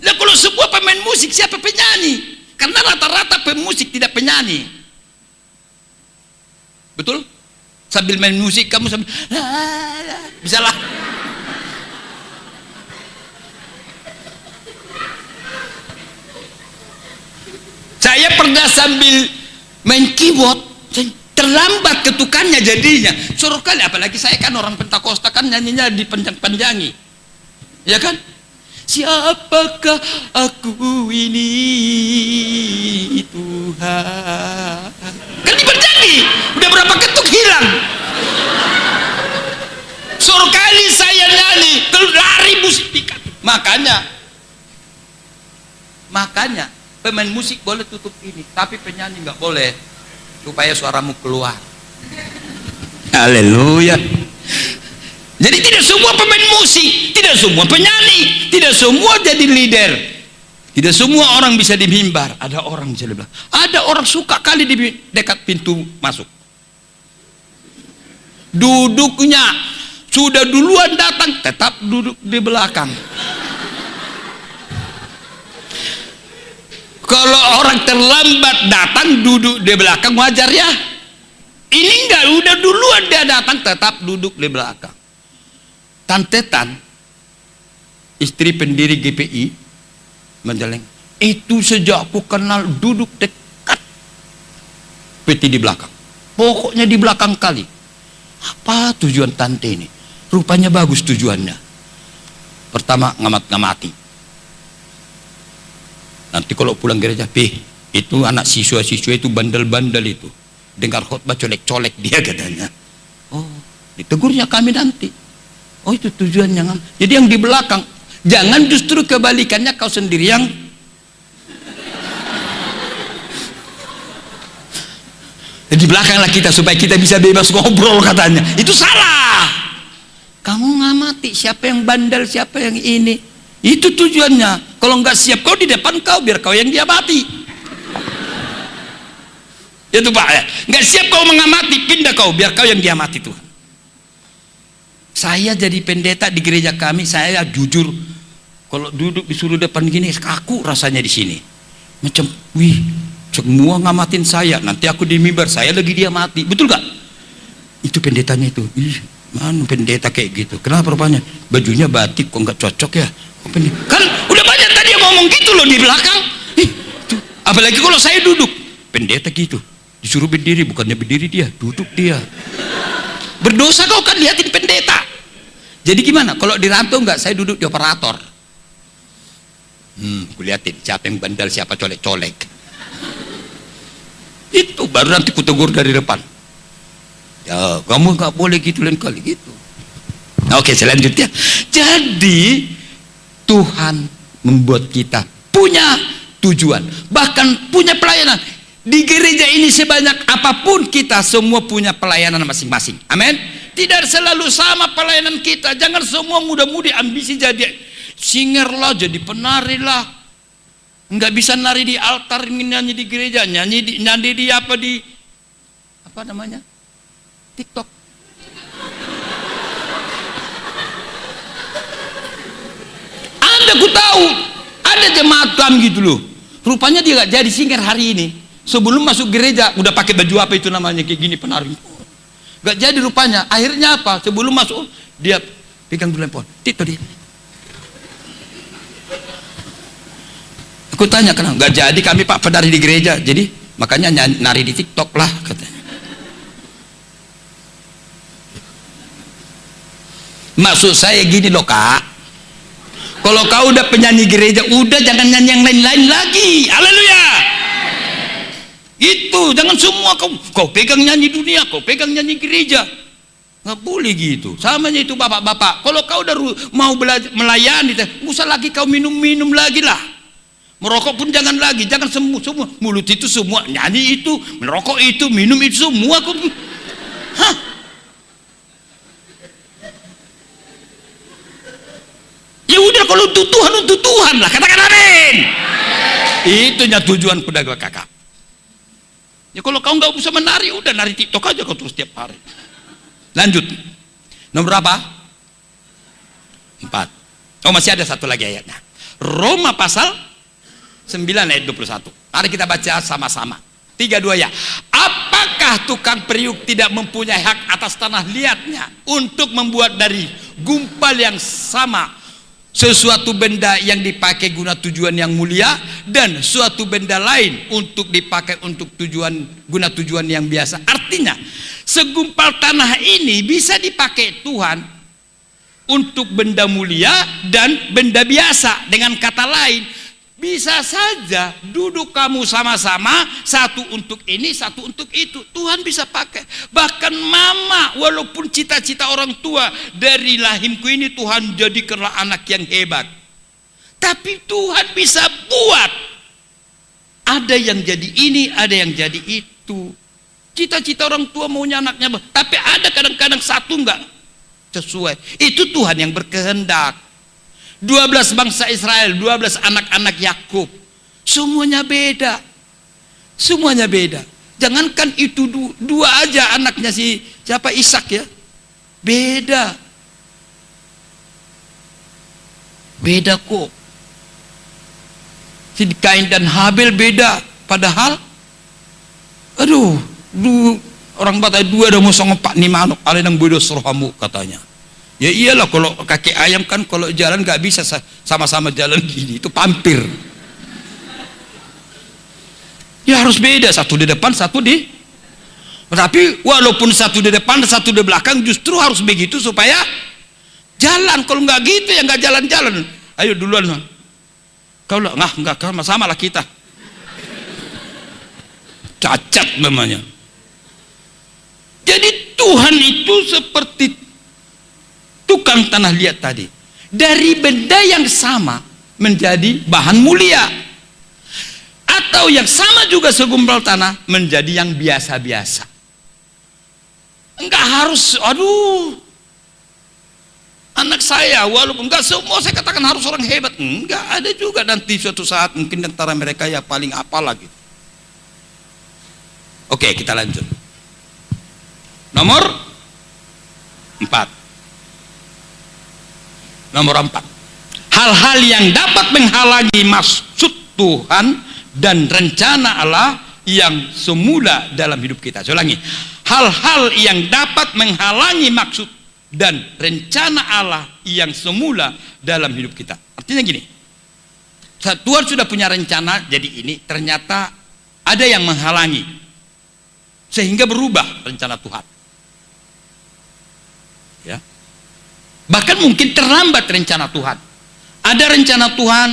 Nah kalau semua pemain musik, siapa penyanyi? Karena rata-rata pemusik tidak penyanyi. Betul? Sambil main musik kamu sambil bisa lah. Saya pernah sambil main keyboard, terlambat ketukannya jadinya. Suruh kali, apalagi saya kan orang Pentakosta kan nyanyinya dipanjang-panjangi. Ya kan? Siapakah aku ini Tuhan? Kan dipanjangi, udah berapa ketuk hilang. Suruh kali saya nyanyi, lari musik. Makanya pemain musik boleh tutup ini, tapi penyanyi nggak boleh, supaya suaramu keluar. Haleluya. Jadi tidak semua pemain musik, tidak semua penyanyi, tidak semua jadi leader, tidak semua orang bisa di mimbar. Ada orang bisa dibilang, ada orang suka kali di dekat pintu masuk, duduknya sudah duluan datang, tetap duduk di belakang. Kalau orang terlambat datang duduk di belakang, wajar ya. Ini enggak, udah duluan dia datang, tetap duduk di belakang. Tante Tan, istri pendiri GPI Majalengka, itu sejak aku kenal duduk dekat peti di belakang, pokoknya di belakang kali. Apa tujuan tante ini? Rupanya bagus tujuannya. Pertama, ngamat-ngamati. Nanti kalau pulang gereja, itu anak siswa-siswa itu bandel-bandel itu, dengar khotbah colek-colek dia katanya. Oh, ditegurnya kami nanti. Oh itu tujuannya kan. Jadi yang di belakang, jangan justru kebalikannya kau sendiri yang di belakang lah kita supaya kita bisa bebas ngobrol katanya. Itu salah. Kamu ngamati siapa yang bandel, siapa yang ini. Itu tujuannya. Kalau nggak siap kau di depan kau, biar kau yang dia mati. Itu Pak ya. Nggak siap kau mengamati, pindah kau, biar kau yang dia mati Tuhan. Saya jadi pendeta di gereja kami, saya jujur, kalau duduk disuruh depan gini, kaku rasanya di sini. Macam, wih, semua ngamatin saya, nanti aku di mimbar, saya lagi dia mati. Betul gak? Itu pendetanya itu. Ih, mana pendeta kayak gitu? Kenapa rupanya? Bajunya batik, kok nggak cocok ya? Kan udah banyak tadi yang ngomong gitu loh di belakang. Tuh. Apalagi kalau saya duduk, pendeta gitu, disuruh berdiri, bukannya berdiri dia, duduk dia. Berdosa kau kan liatin pendeta. Jadi gimana? Kalau di rantau nggak, saya duduk di operator. Kuliatin siapa yang bandel, siapa colek-colek. Itu baru nanti kutegur dari depan. Ya, kamu nggak boleh gitu lain kali gitu. Oke, selanjutnya. Jadi Tuhan membuat kita punya tujuan, bahkan punya pelayanan. Di gereja ini sebanyak apapun kita semua punya pelayanan masing-masing. Amin. Tidak selalu sama pelayanan kita. Jangan semua muda-mudi ambisi jadi singer lah, jadi penari lah. Nggak bisa nari di altar, nyanyi di gereja, nyanyi di apa namanya? TikTok. Ada ku tahu, ada jemaat kami gitu loh. Rupanya dia nggak jadi singer hari ini. Sebelum masuk gereja udah pakai baju apa itu namanya kayak gini penari. Gak jadi rupanya. Akhirnya apa? Sebelum masuk dia pegang dulu handphone. Tito dia. Aku tanya kenapa? Gak jadi kami Pak penari di gereja. Jadi makanya nari di TikTok lah katanya. Maksud saya gini loh Kak. Kalau kau udah penyanyi gereja, udah jangan nyanyi yang lain-lain lagi. Haleluya. Itu jangan semua kau pegang nyanyi dunia, kau pegang nyanyi gereja, nggak boleh gitu. Samanya itu bapak-bapak, kalau kau udah mau belajar melayani, nggak usah lagi kau minum lagi lah. Merokok pun jangan lagi, jangan semua mulut itu semua nyanyi itu, merokok itu, minum itu semua kau. Hah? Ya udah kalau untuk Tuhan lah, katakan amin. Itunya tujuan pedagang kakak. Ya kalau kau nggak bisa menari, udah nari TikTok aja kau terus tiap hari. Lanjut. Nomor berapa? 4. Oh masih ada satu lagi ayatnya. Roma pasal 9 ayat 21. Mari kita baca sama-sama. 3-2 ya. Apakah tukang periuk tidak mempunyai hak atas tanah liatnya untuk membuat dari gumpal yang sama sesuatu benda yang dipakai guna tujuan yang mulia dan suatu benda lain untuk dipakai untuk guna tujuan yang biasa. Artinya segumpal tanah ini bisa dipakai Tuhan untuk benda mulia dan benda biasa. Dengan kata lain, bisa saja duduk kamu sama-sama, satu untuk ini, satu untuk itu. Tuhan bisa pakai. Bahkan mama, walaupun cita-cita orang tua dari rahimku ini Tuhan jadikanlah anak yang hebat, tapi Tuhan bisa buat ada yang jadi ini, ada yang jadi itu. Cita-cita orang tua maunya anaknya, tapi ada kadang-kadang satu enggak sesuai. Itu Tuhan yang berkehendak. 12 bangsa Israel, 12 anak-anak Yakub, semuanya beda. Semuanya beda. Jangankan itu dua aja anaknya siapa Ishak ya. Beda. Beda kok. Si Kain dan Habel beda. Padahal aduh, orang Batak dua ada musuh ngepak nih manuk, ada yang bodoh surhamu katanya. Ya iyalah, kalau kaki ayam kan kalau jalan nggak bisa sama-sama jalan gini, itu pampir. Ya harus beda, satu di depan, satu di. Tapi walaupun satu di depan, satu di belakang, justru harus begitu supaya jalan. Kalau nggak gitu ya nggak jalan-jalan. Ayo duluan, kau lah nggak sama-sama lah kita. Cacat namanya. Jadi Tuhan itu seperti tukang tukang tanah liat tadi, dari benda yang sama menjadi bahan mulia, atau yang sama juga segumpal tanah menjadi yang biasa-biasa. Enggak harus, aduh, anak saya walaupun enggak semua saya katakan harus orang hebat, enggak, ada juga nanti suatu saat mungkin antara mereka ya paling apalah gitu. Oke, kita lanjut. Nomor 4. Hal-hal yang dapat menghalangi maksud Tuhan dan rencana Allah yang semula dalam hidup kita. Saya ulangi, hal-hal yang dapat menghalangi maksud dan rencana Allah yang semula dalam hidup kita. Artinya gini, Tuhan sudah punya rencana jadi ini, ternyata ada yang menghalangi sehingga berubah rencana Tuhan, ya. Bahkan mungkin terlambat rencana Tuhan. Ada rencana Tuhan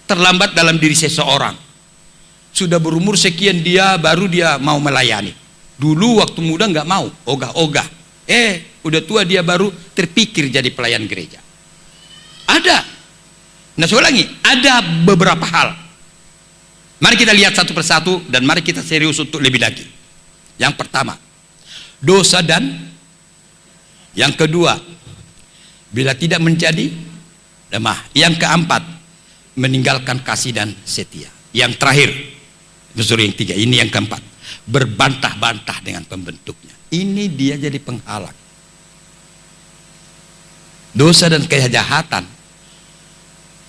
terlambat dalam diri seseorang. Sudah berumur sekian baru dia mau melayani. Dulu waktu muda nggak mau, ogah-ogah. Udah tua dia baru terpikir jadi pelayan gereja. Ada. Nah, saya ulangi, ada beberapa hal. Mari kita lihat satu persatu dan mari kita serius untuk lebih lagi. Yang pertama, dosa, dan yang kedua, bila tidak menjadi lemah. Yang keempat, meninggalkan kasih dan setia. Yang terakhir, yang tiga, ini yang keempat, berbantah-bantah dengan pembentuknya. Ini dia jadi penghalang. Dosa dan kejahatan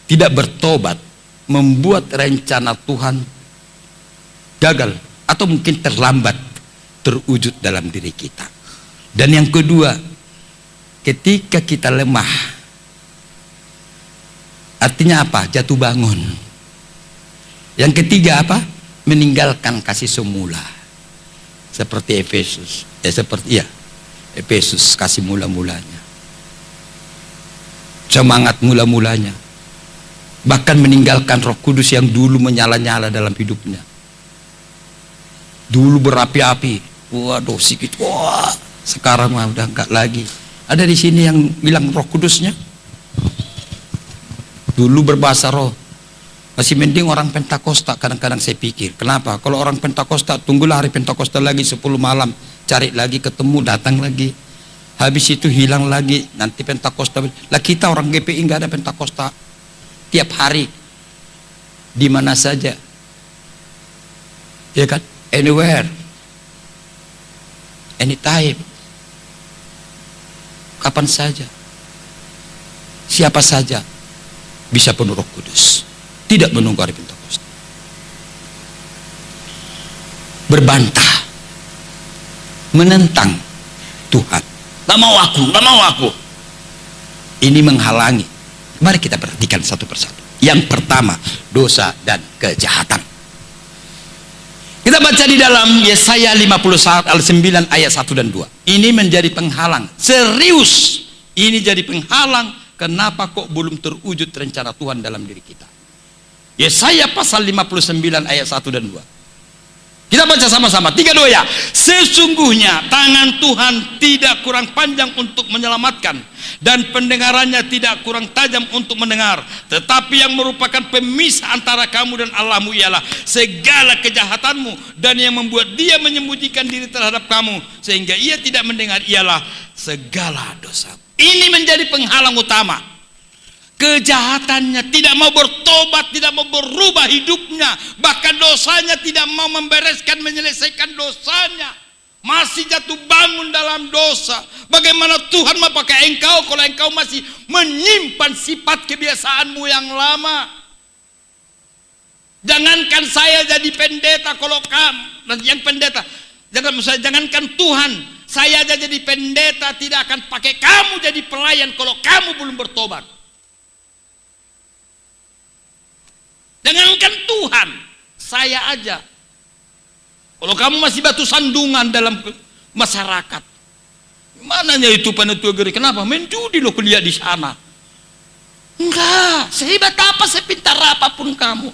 tidak bertobat membuat rencana Tuhan gagal atau mungkin terlambat terwujud dalam diri kita. Dan yang kedua, ketika kita lemah, artinya apa? Jatuh bangun. Yang ketiga apa? Meninggalkan kasih semula. Seperti Efesus, Efesus, kasih mula-mulanya, semangat mula-mulanya. Bahkan meninggalkan Roh Kudus yang dulu menyala-nyala dalam hidupnya. Dulu berapi-api, waduh sedikit, wah, sekarang mah udah enggak lagi. Ada di sini yang bilang Roh Kudusnya dulu berbahasa roh. Masih mending orang Pentakosta. Kadang-kadang saya pikir, kenapa? Kalau orang Pentakosta, tunggulah hari Pentakosta lagi 10 malam, cari lagi, ketemu, datang lagi, habis itu hilang lagi, nanti Pentakosta. Lah kita orang GPI nggak ada Pentakosta, tiap hari, di mana saja, ya kan? Anywhere, anytime, kapan saja, siapa saja bisa penuh Roh Kudus. Tidak menunggu hari Pentakosta. Berbantah, menentang Tuhan. Nggak mau aku. Ini menghalangi. Mari kita perhatikan satu persatu. Yang pertama, dosa dan kejahatan. Kita baca di dalam Yesaya 51:9 ayat 1 dan 2. Ini menjadi penghalang. Serius, ini jadi penghalang. Kenapa kok belum terwujud rencana Tuhan dalam diri kita? Yesaya pasal 59 ayat 1 dan 2. Kita baca sama-sama, 3, 2 ya. Sesungguhnya tangan Tuhan tidak kurang panjang untuk menyelamatkan, dan pendengarannya tidak kurang tajam untuk mendengar. Tetapi yang merupakan pemisah antara kamu dan Allahmu ialah segala kejahatanmu, dan yang membuat dia menyembunyikan diri terhadap kamu sehingga ia tidak mendengar ialah segala dosa. Ini menjadi penghalang utama. Kejahatannya, tidak mau bertobat, tidak mau berubah hidupnya, bahkan dosanya tidak mau membereskan, menyelesaikan dosanya, masih jatuh bangun dalam dosa. Bagaimana Tuhan mau pakai engkau kalau engkau masih menyimpan sifat kebiasaanmu yang lama? Jangankan saya jadi pendeta, kalau kamu yang pendeta, jangankan Tuhan, saya aja jadi pendeta tidak akan pakai kamu jadi pelayan kalau kamu belum bertobat. Jangankan Tuhan, saya aja, kalau kamu masih batu sandungan dalam masyarakat, mananya itu panitia gereja? Kenapa? Main judi lo kuliah di sana. Enggak, sehebat apa, sepintar apapun kamu,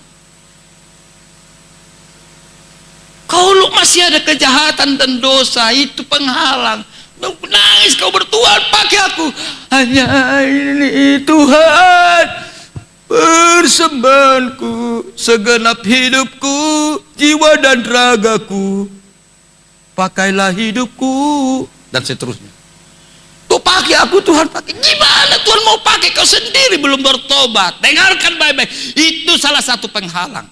kalau masih ada kejahatan dan dosa, itu penghalang. Nangis kau bertuhan, pakai aku. Hanya ini Tuhan, persembahanku, segenap hidupku, jiwa dan ragaku, pakailah hidupku, dan seterusnya. Tuh pakai aku Tuhan, pakai. Gimana Tuhan mau pakai kau sendiri belum bertobat? Dengarkan baik-baik, itu salah satu penghalang.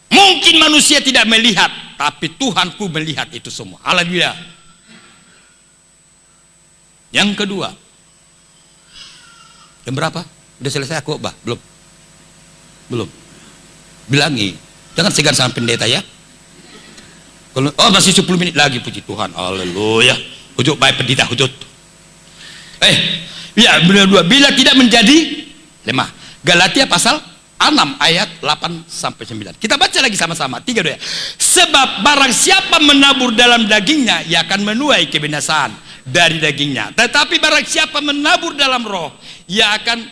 Mungkin manusia tidak melihat, tapi Tuhanku melihat itu semua. Haleluya. Yang kedua, jam berapa? Udah selesai aku, Bah? Belum. Bilangi, jangan segan sama pendeta ya. Kalau masih 10 menit lagi, puji Tuhan. Haleluya. Hujud baik pendeta, hujud. Ya, benar dua. Bila tidak menjadi lemah. Galatia pasal 6 ayat 8 sampai 9. Kita baca lagi sama-sama. 3 2. Sebab barang siapa menabur dalam dagingnya, ia akan menuai kebinasaan dari dagingnya. Tetapi barang siapa menabur dalam roh, ia akan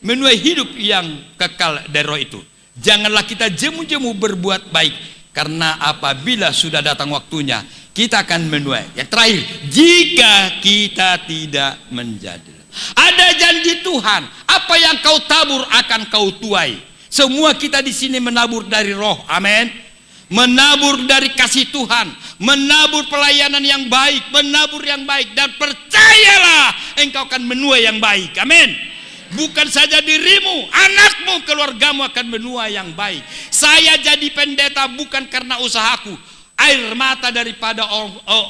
menuai hidup yang kekal dari roh itu. Janganlah kita jemu-jemu berbuat baik, karena apabila sudah datang waktunya, kita akan menuai. Yang terakhir, jika kita tidak menjadi. Ada janji Tuhan, apa yang kau tabur akan kau tuai. Semua kita di sini menabur dari roh, amin. Menabur dari kasih Tuhan, menabur pelayanan yang baik, menabur yang baik, dan percayalah engkau akan menuai yang baik, amin. Bukan saja dirimu, anakmu, keluargamu akan menuai yang baik. Saya jadi pendeta bukan karena usahaku, air mata daripada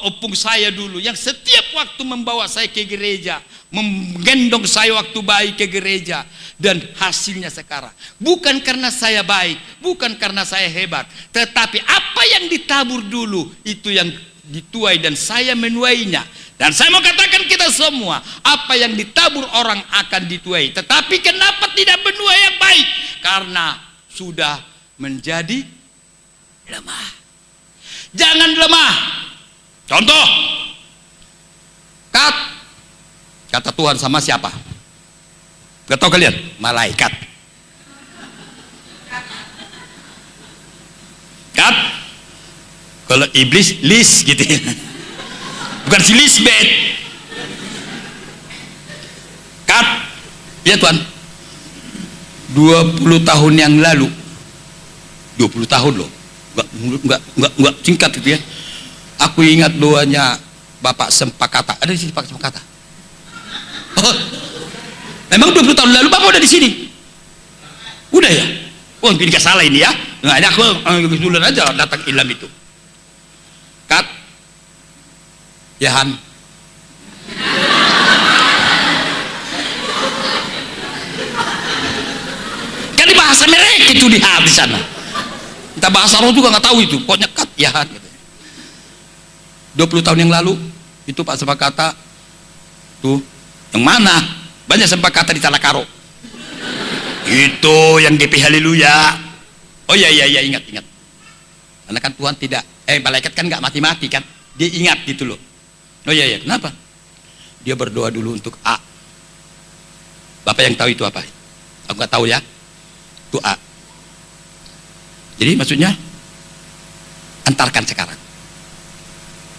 opung saya dulu, yang setiap waktu membawa saya ke gereja, menggendong saya waktu bayi ke gereja, dan hasilnya sekarang bukan karena saya baik, bukan karena saya hebat, tetapi apa yang ditabur dulu itu yang dituai, dan saya menuainya. Dan saya mau katakan kita semua, apa yang ditabur orang akan dituai. Tetapi kenapa tidak menuai yang baik? Karena sudah menjadi lemah. Jangan lemah. Contoh, kata Tuhan sama siapa? Gak tahu kalian? Malaikat. Kat. Kalau iblis, lis gitu. Bukan si Lisbeth. Kat. Ya Tuhan. 20 tahun yang lalu. 20 tahun loh. Enggak singkat gitu ya. Aku ingat doanya Bapak Sempakata. Ada di sini Pak Sempakata. Oh, memang 20 tahun lalu Bapak udah di sini? Udah ya? Oh, ini gak salah ini ya. Nah, ini aku duluan aja datang ilam itu. Kat. Ya Han. Kan di bahasa mereka itu di sana. Kita bahasa roh juga nggak tahu itu. Pokoknya kat ya Han. 20 tahun yang lalu itu Pak Sempakata tuh yang mana? Banyak Sempakata di Tanah Karo. Itu yang GP Haleluya. Oh iya ingat. Karena kan Tuhan tidak, malaikat kan nggak mati-mati kan, dia ingat gitu loh. Oh iya, kenapa? Dia berdoa dulu untuk A. Bapak yang tahu itu apa? Aku nggak tahu ya. Itu A. Jadi maksudnya antarkan sekarang.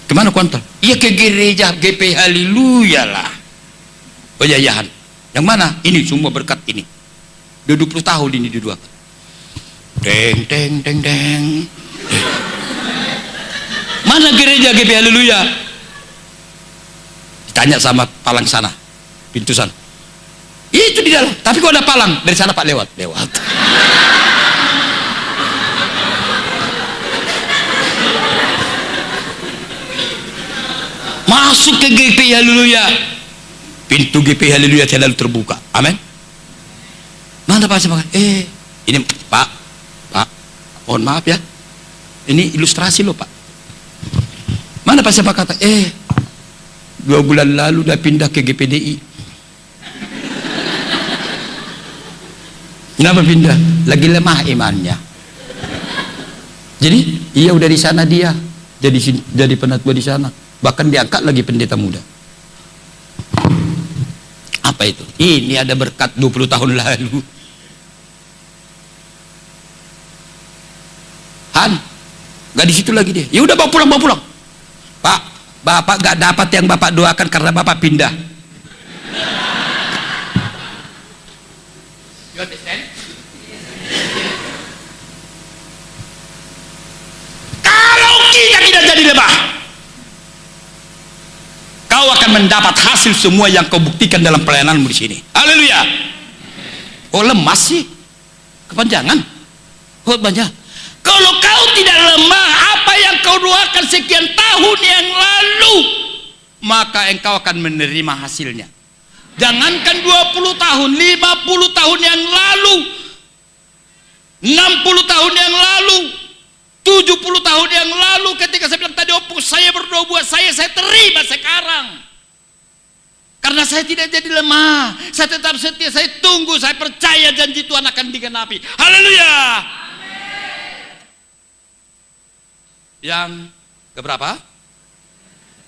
Kemana kontol? Iya ke gereja GP Haleluya lah. Oh iya Han. Yang mana? Ini semua berkat ini. 20 tahun ini didoakan. Deng. Mana gereja GP Haleluya? Ditanya sama palang sana, pintu sana. Itu di dalam. Tapi kok ada palang? Dari sana Pak lewat. Masuk ke GP Haleluya. Pintu GP Haleluya selalu terbuka. Amin. Mana Pak Semangat? Ini Pak, mohon maaf ya. Ini ilustrasi loh Pak. Mana Pak siapa kata? 2 bulan lalu udah pindah ke GPDI. Kenapa pindah? Lagi lemah imannya. Jadi iya udah di sana dia. Jadi penatua di sana. Bahkan diangkat lagi pendeta muda. Apa itu? Ini ada berkat 20 tahun lalu. Han, gak di situ lagi dia. Ya udah bawa pulang. Pak, Bapak gak dapat yang Bapak doakan karena Bapak pindah. Kalau kita tidak jadi lemah, kau akan mendapat hasil semua yang kau buktikan dalam pelayananmu di sini. Haleluya. Oh lemah sih, kepanjangan. Oh banyak. Kalau kau tidak lemah, apa yang kau doakan sekian tahun yang lalu, maka engkau akan menerima hasilnya. Jangankan 20 tahun, 50 tahun yang lalu, 60 tahun yang lalu, 70 tahun yang lalu, ketika saya bilang tadi, opus saya berdoa buat saya terima sekarang. Karena saya tidak jadi lemah, saya tetap setia, saya tunggu, saya percaya janji Tuhan akan digenapi. Haleluya. Yang keberapa?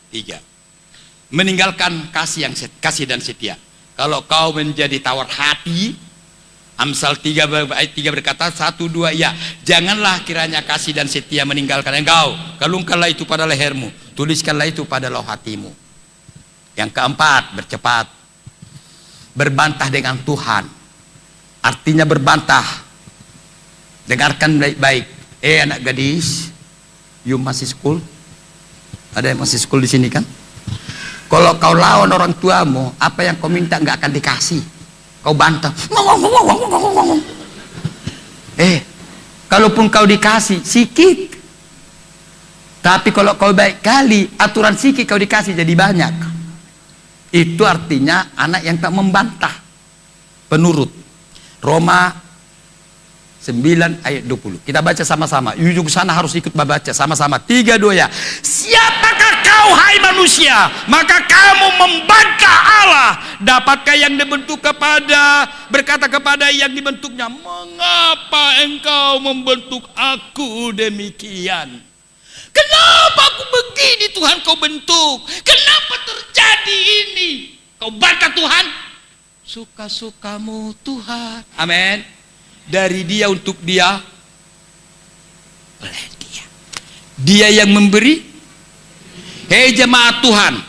3. Meninggalkan kasih dan setia. Kalau kau menjadi tawar hati, Amsal 3 ayat 3 berkata 1, 2 ya, janganlah kiranya kasih dan setia meninggalkan engkau. Kalungkanlah itu pada lehermu, tuliskanlah itu pada lauh hatimu. Yang keempat, bercepat. Berbantah dengan Tuhan. Artinya berbantah. Dengarkan baik-baik. Anak gadis, you masih school? Ada yang masih school di sini kan? Kalau kau lawan orang tuamu, apa yang kau minta nggak akan dikasih. Kau bantah. Kalaupun kau dikasih sikit, tapi kalau kau baik kali, aturan sikit kau dikasih jadi banyak. Itu artinya anak yang tak membantah, penurut. Roma 9 ayat 20. Kita baca sama-sama. Ujung sana harus ikut baca sama-sama. 3, 2 ya. Siapakah kau hai manusia, maka kamu membantah Allah? Dapatkah yang dibentuk berkata kepada yang dibentuknya, mengapa engkau membentuk aku demikian? Kenapa aku begini Tuhan kau bentuk? Kenapa terjadi ini? Kau bantah Tuhan? Suka-sukamu Tuhan. Amin. Dari dia untuk dia, oleh dia. Dia yang memberi. Hei jemaat Tuhan,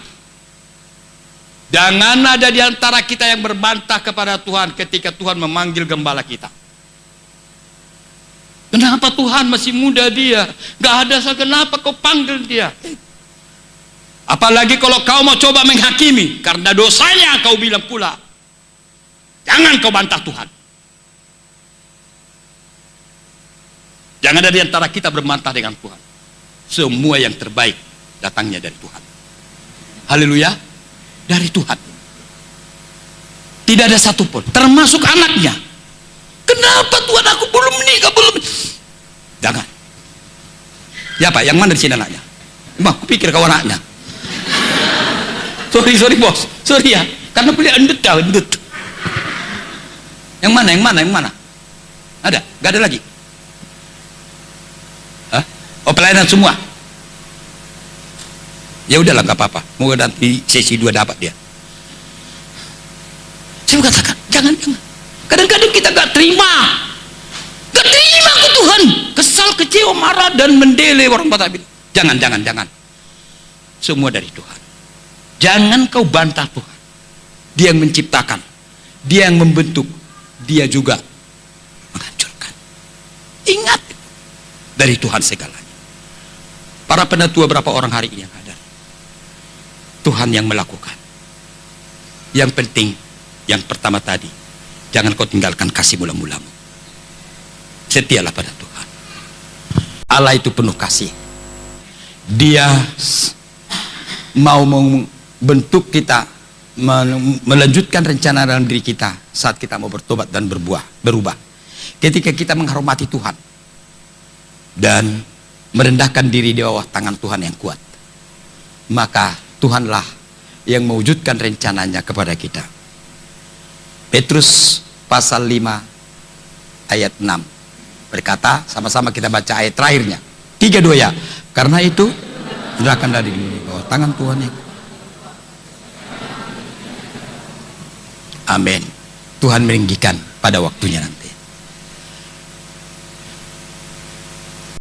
jangan ada di antara kita yang berbantah kepada Tuhan ketika Tuhan memanggil gembala kita. Kenapa Tuhan masih muda dia? Gak ada kenapa kau panggil dia? Apalagi kalau kau mau coba menghakimi karena dosanya kau bilang pula. Jangan kau bantah Tuhan. Jangan ada di antara kita berbantah dengan Tuhan. Semua yang terbaik datangnya dari Tuhan. Haleluya. Dari Tuhan. Tidak ada satupun, termasuk anaknya. Kenapa Tuhan aku belum menikah, belum? Jangan. Ya Pak, yang mana di sini anaknya? Aku pikir kau anaknya. Sorry bos. Sorry ya. Karena punya endut. Yang mana? Ada? Gak ada lagi? Hah? Oh pelayanan semua? Ya udahlah gak apa-apa. Moga nanti sesi 2 dapat dia. Saya katakan, jangan. Kadang-kadang kita gak terima ke Tuhan. Kesal, kecewa, marah, dan mendele orang Batak. Jangan. Semua dari Tuhan. Jangan kau bantah Tuhan. Dia yang menciptakan, dia yang membentuk, dia juga menghancurkan. Ingat, dari Tuhan segalanya. Para penatua berapa orang hari ini yang ada? Tuhan yang melakukan. Yang penting, yang pertama tadi, jangan kau tinggalkan kasih mula-mulamu. Setialah pada Tuhan. Allah itu penuh kasih. Dia mau membentuk kita, melanjutkan rencana dalam diri kita saat kita mau bertobat dan berubah. Ketika kita menghormati Tuhan dan merendahkan diri di bawah tangan Tuhan yang kuat, maka Tuhanlah yang mewujudkan rencananya kepada kita. Petrus pasal 5 ayat 6 berkata, sama-sama kita baca ayat terakhirnya. 3, 2 ya. Karena itu rendahkanlah diri di bawah tangan Tuhan yang. Amin. Tuhan meninggikan pada waktunya nanti.